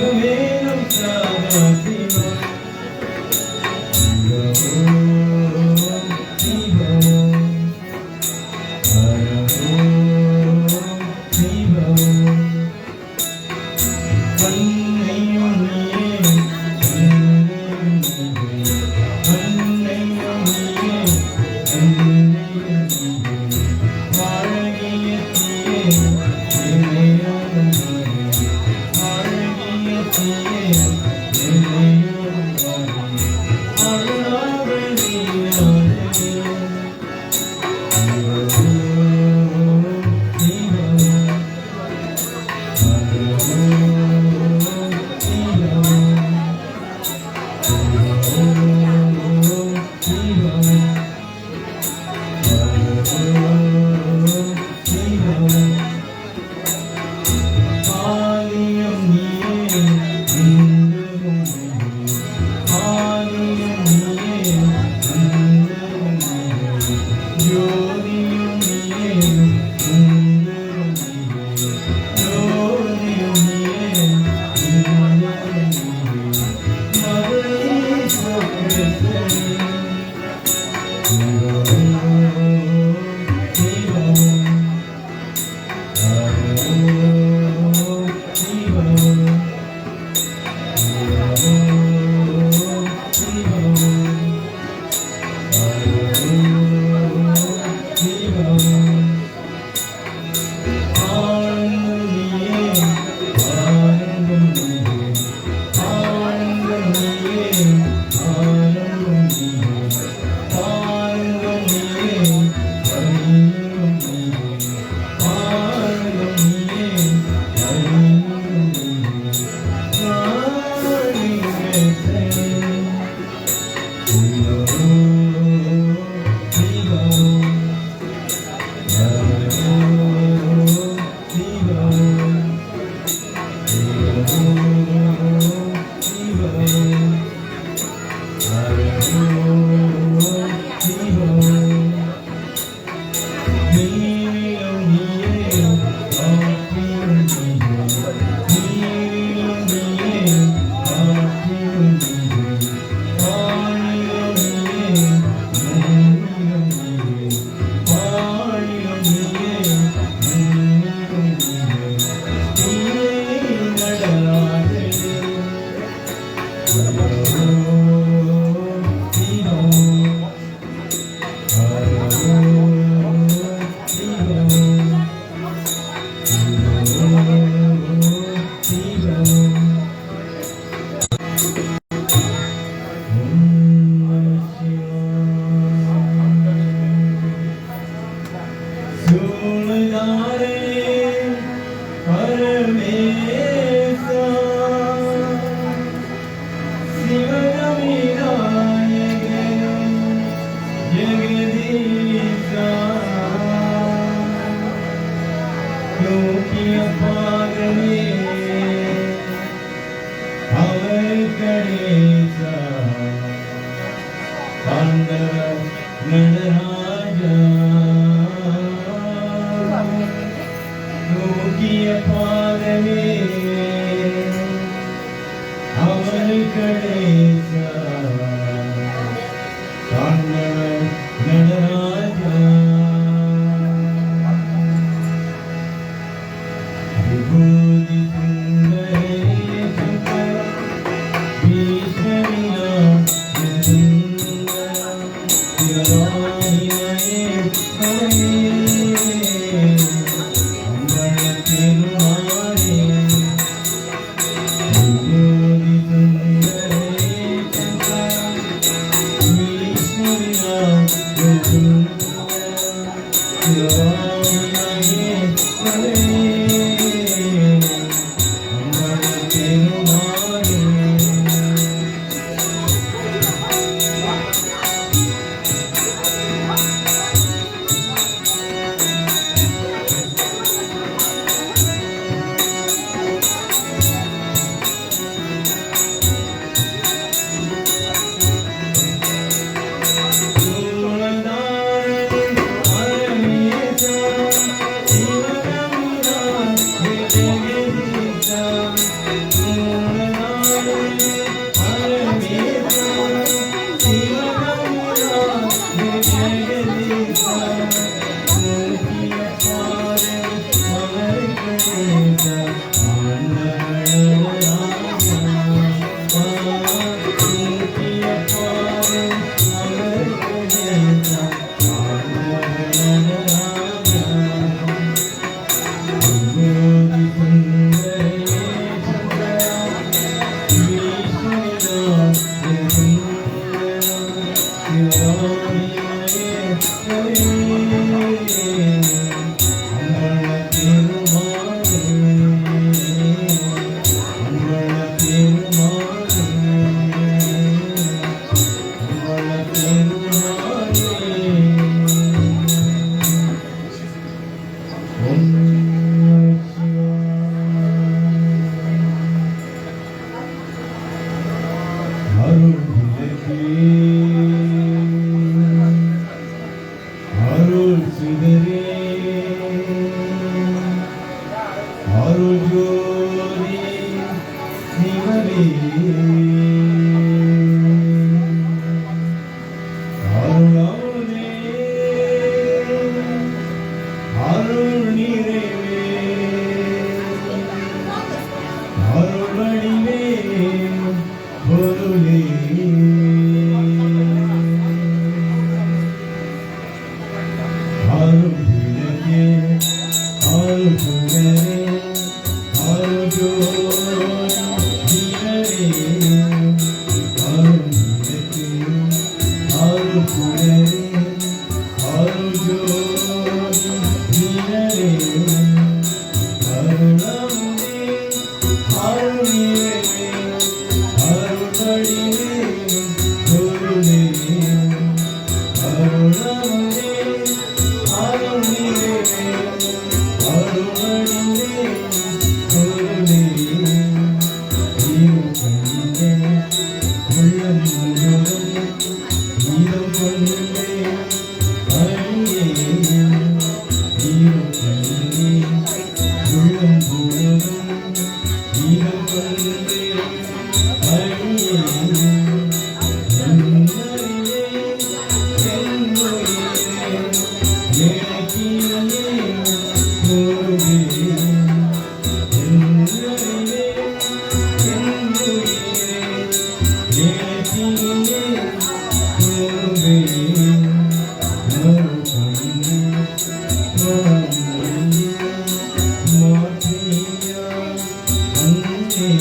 சிவமேலும் சாதா சிவா Hare சிவமே அருளானே அருள் நிறைவே அருள்வடிவே பொருளே அருள் விளக்கே அருள் சுடரே அருள் ஜோதி அருள் விளக்கே அருள் சுடரே அருள் ஜோதி அருளமுதே அருள் நிறைவே அருள்வடிவே பொருளே அருளமுதே அருள் நிறைவே அருள்வடிவே பொருளே இருப்பதிலே உள்ளம் முழுவதும் இதம் கொண்டே அழியே இருப்பதிலே உள்ளம் முழுவதும் இதம் கொண்டே அழியே என்னறிவே என்னுயிரே எனக்கியே பொருளே என்னறிவே என்னுயிரே எனக்கியே பொருளே மறுபடியே மாற்றியா அன்பே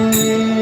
Hare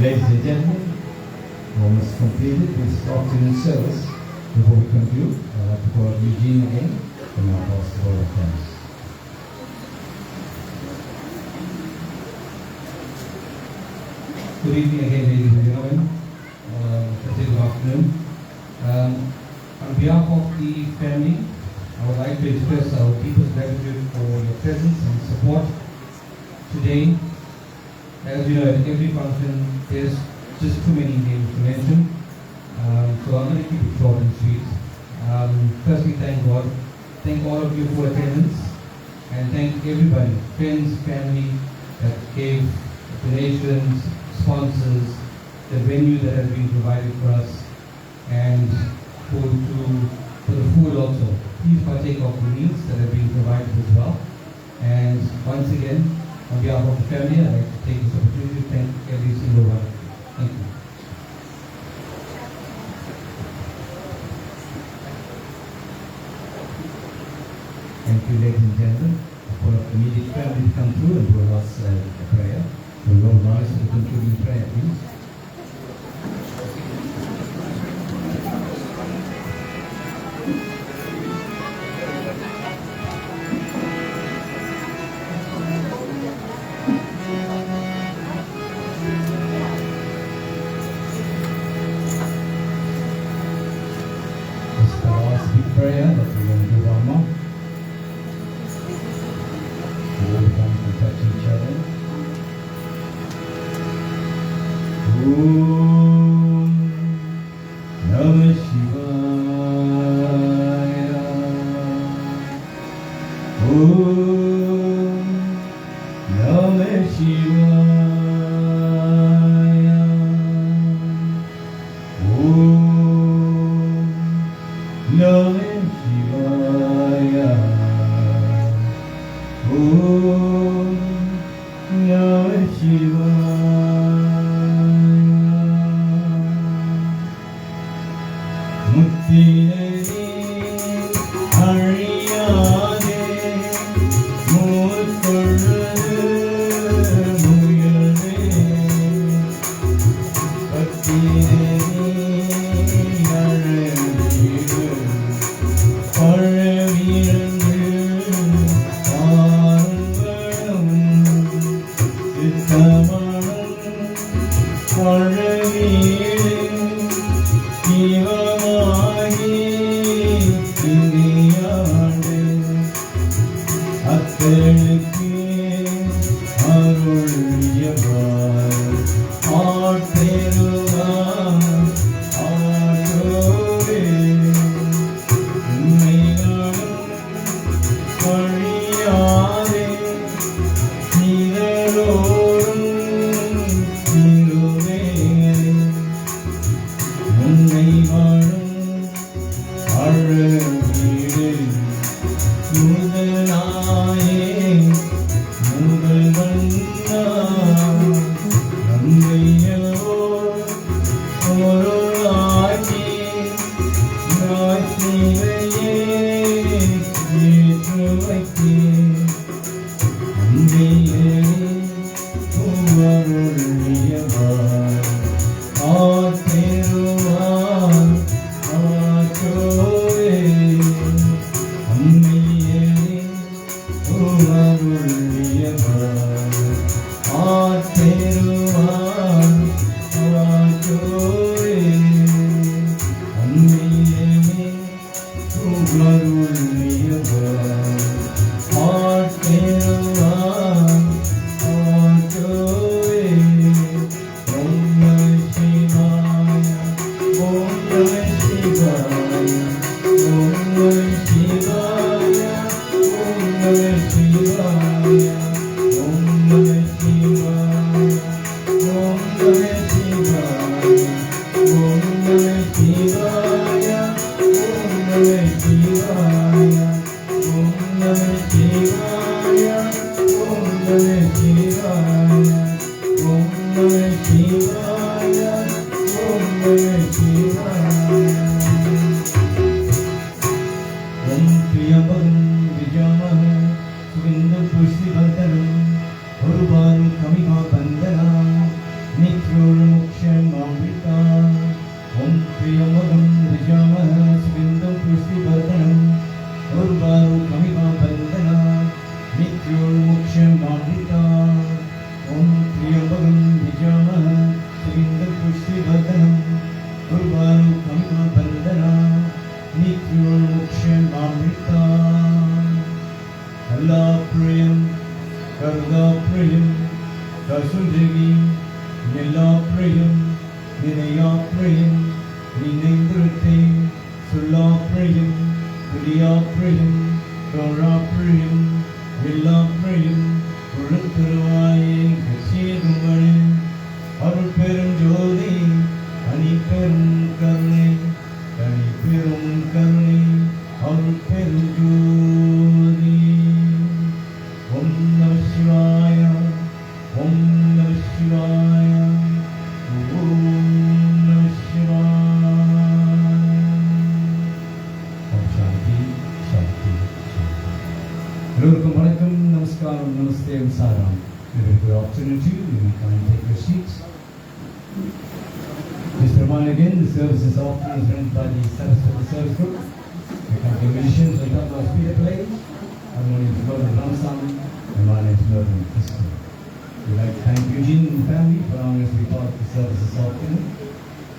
Ladies and gentlemen, almost completed this afternoon service. Before we conclude, I'd like to call Eugene again to now pass the word of thanks. Good evening again, ladies and gentlemen. Good afternoon. On behalf of the family, I would like to express our deepest gratitude for your presence and support today. As you know, at every function, there's just too many names to mention. So I'm going to keep it short and sweet. Firstly, thank God. Thank all of you for attendance. And thank everybody, friends, family, that gave donations, sponsors, the venue that has been provided for us, and for the food also. Please partake of the meals that have been provided as well. And once again, on behalf of the family, I'd like to take this opportunity to thank every single one. Thank you. Thank you, ladies and gentlemen, for the immediate family to come through and to allow us a prayer. So, Lord, rise for the concluding prayer, please. This is the last big prayer that we're going to do, Rama. We all come and touch each other. Om Namah Shivaya. Om Namah Shivaya. Om Namah Shivaya. Om Namah Shivaya. முத்தியரே அழியாதே மூத்தொழுது முயலே பத்திரே அழகிடு பழவிருந்து ஆறுங்களும் சித்தமனும் பழவீடு ஜீவமாகி இனியாண்டு அத்தனுக்கு அருள்யவார் ஆற்றேருவார் ஆற்றோரே உண்மைகளும் வழியாரே நீரலோரும் திருவேரே உன்னை வாழும் அழகீடு முதலாயே முதல்வன்னா நம்பையோ பொருளாக்கி நாசிவையே ஏற்று வைத்தே அம்பையே உமருள்யவார் ஆற்றேருவார் ஆற்றோரே அம்மையே உமருள்யவார் ஆற்றேருவார் ஆற்றோரே அம்மையே உமருள்யவார் ஆற்றேருவார் ஆற்றோரே ஓம் நமः சிவாய ஓம் நமः சிவாய ஓம் நமः சிவாய ஓம் நமः சிவாய ஓம் நமः சிவாய ஓம் நமः சிவாய ஓம் நமः சிவாய ஓம் நமः சிவாய ஓம் நமः சிவாய ஓம் நமः சிவாய ஓம் நமः சிவாய ஓம் நமः சிவாய ஓம் பிரியம்பரம் விஜயமஹ சுகந்த புஷ்டிவர்தனம் ஒருபாரு கமிகா பந்தனா நித்யோர்முக்ஷம் அமிர்தா same Saram. Good afternoon to you. You may come and take your seats. Mr. Rahman again, the service is often run by the Saraswati Service Group. The company musicians on top of Peter Play. Harmonium to Gordon Ramsam. And my name is Mervyn Crystal. We'd like to thank Eugene and the family for allowing us to be part of the service this afternoon.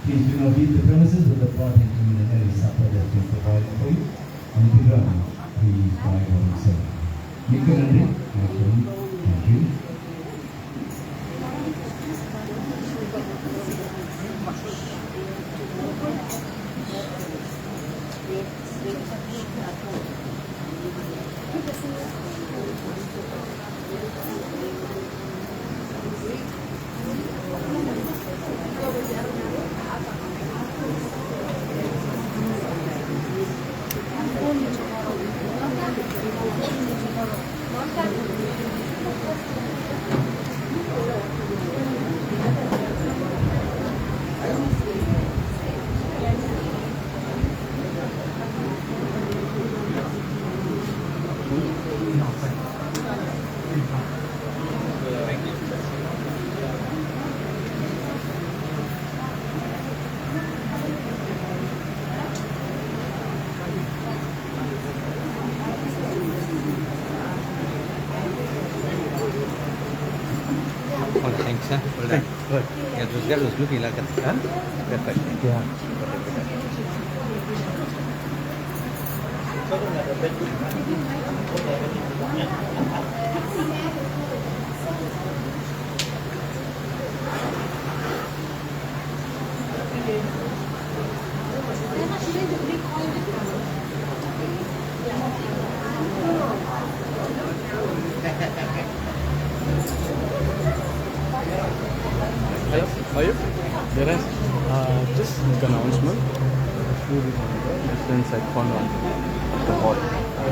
Please do not leave the premises with the party team and any supper that's been provided for you. And if you don't, please buy your own supper. Thank you, Nandri. Thank you. Oh, thanks, huh? Well done. Good. Yeah, that was looking like a... Huh? Perfect. Yeah. Hello, how are you? There is just an announcement. Food is on the left side corner of the hall.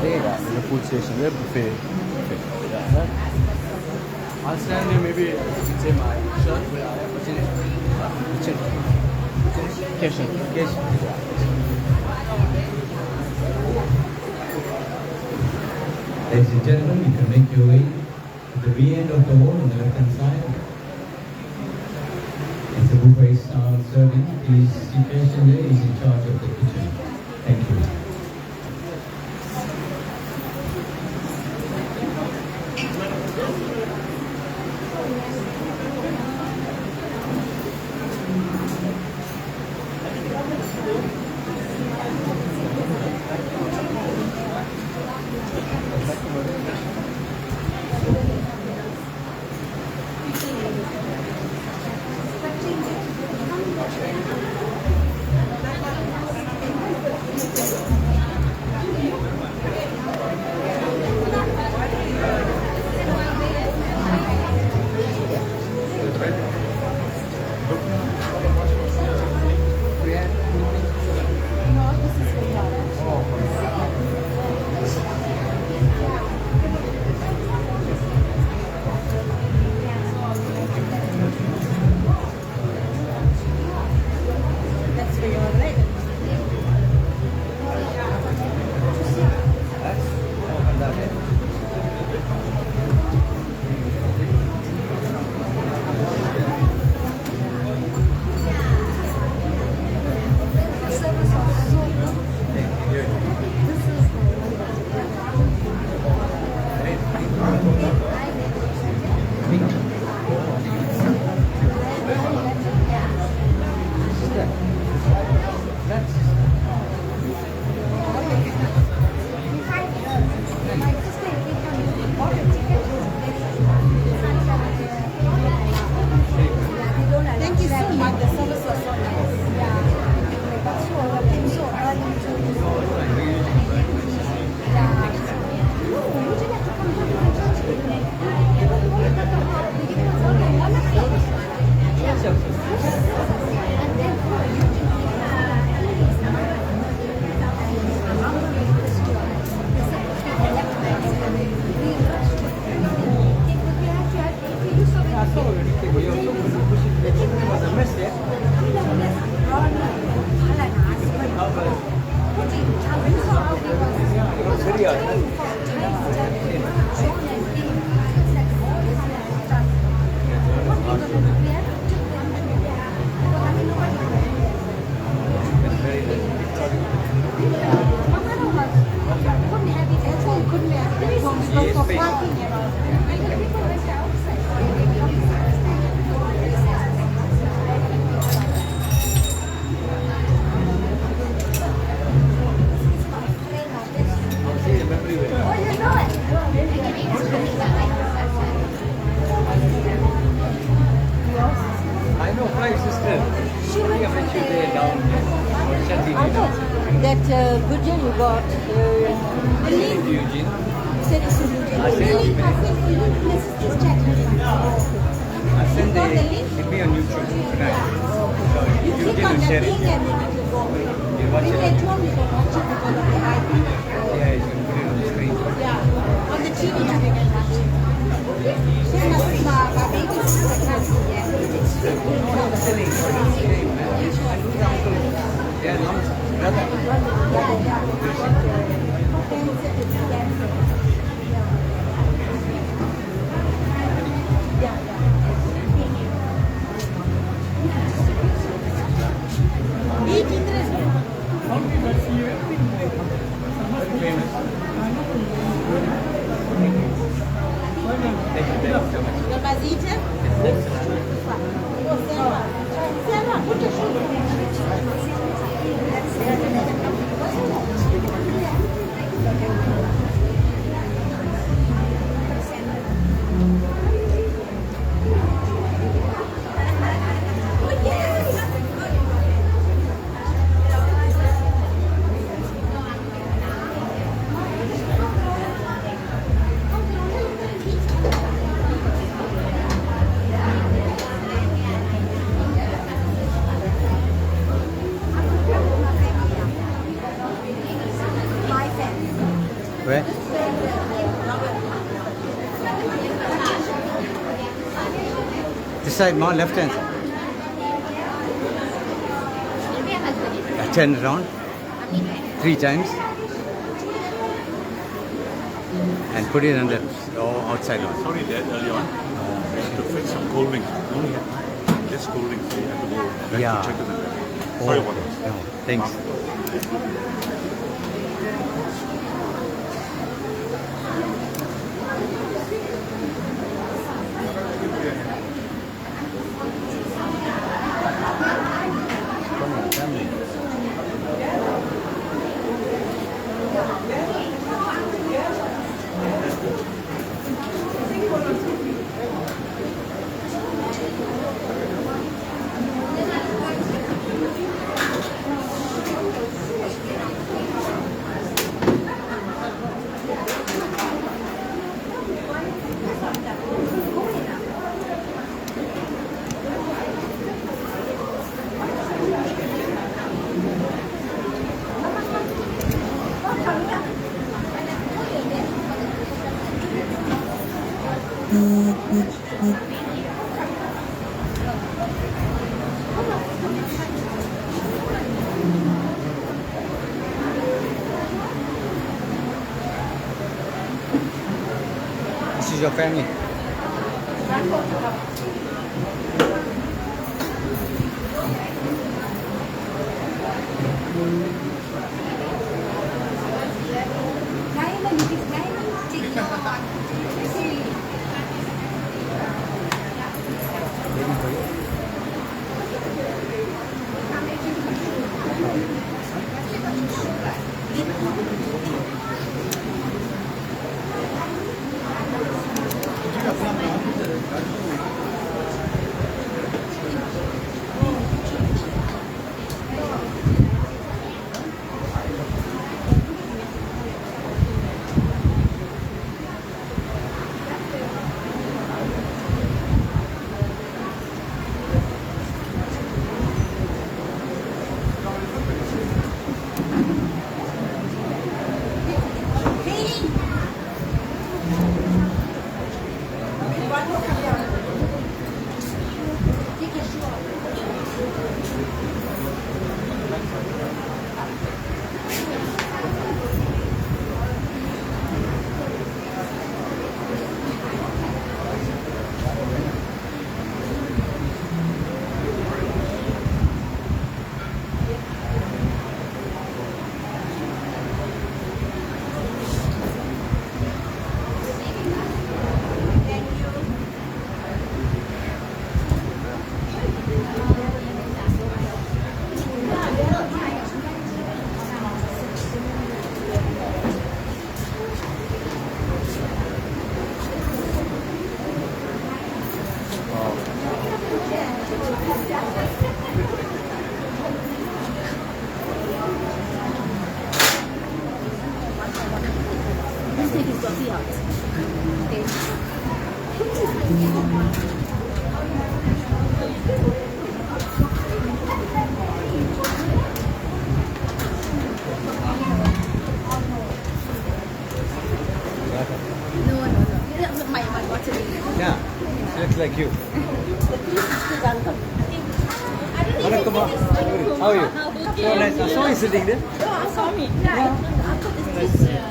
There's a food station there, buffet. Yeah. I'll stand here maybe say my shirt where I am. Ladies and gentlemen, you can make your way to the rear end of the hall on the left hand side. It's a buffet style serving. Please see patient there. He's in charge of the kitchen. Thank you. That Gujjar you got, Eugene. I send it'll be on YouTube tonight. So You you click can on that share link it. and then it will go. You watch If it. at home you can watch it because of the iPad. Yeah, you can put it on the screen. Yeah, on the TV you can watch it. Same as my baby sister can't see yet. Yeah, no, brother. Where? This side, more left hand. Turn around 3 times and put it on the outside one. Sorry, Dad, earlier on, we had to fix some cold drinks. We only had this cold drinks, so we had to go back Yeah. to check with them. Sorry about that. No, thanks. Come on, tell me. This is your family. hot. Okay. No. He looks like my daughter. Yeah, she looks like you. The three sisters, uncle. Welcome, Ma. How are you? So nice. I saw you sitting there. Oh, I saw me. Yeah. Uncle,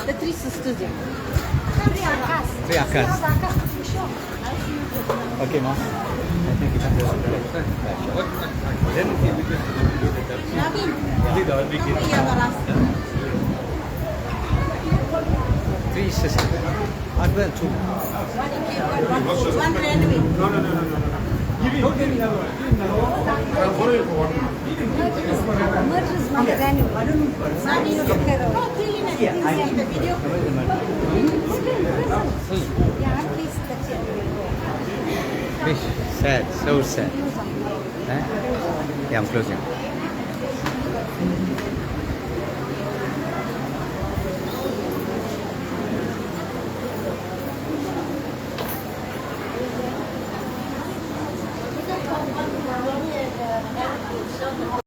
the three sisters. Three Akas. Three Akas. Okay, Ma. Thank you. Then Naveen. we three sisters. Are there two? One ran away. Murder is not ran away. Naveen, you took her away. Yeah, I see the video. Yeah, please, that's it. Fish. Sad. So sad. Yeah, I'm closing.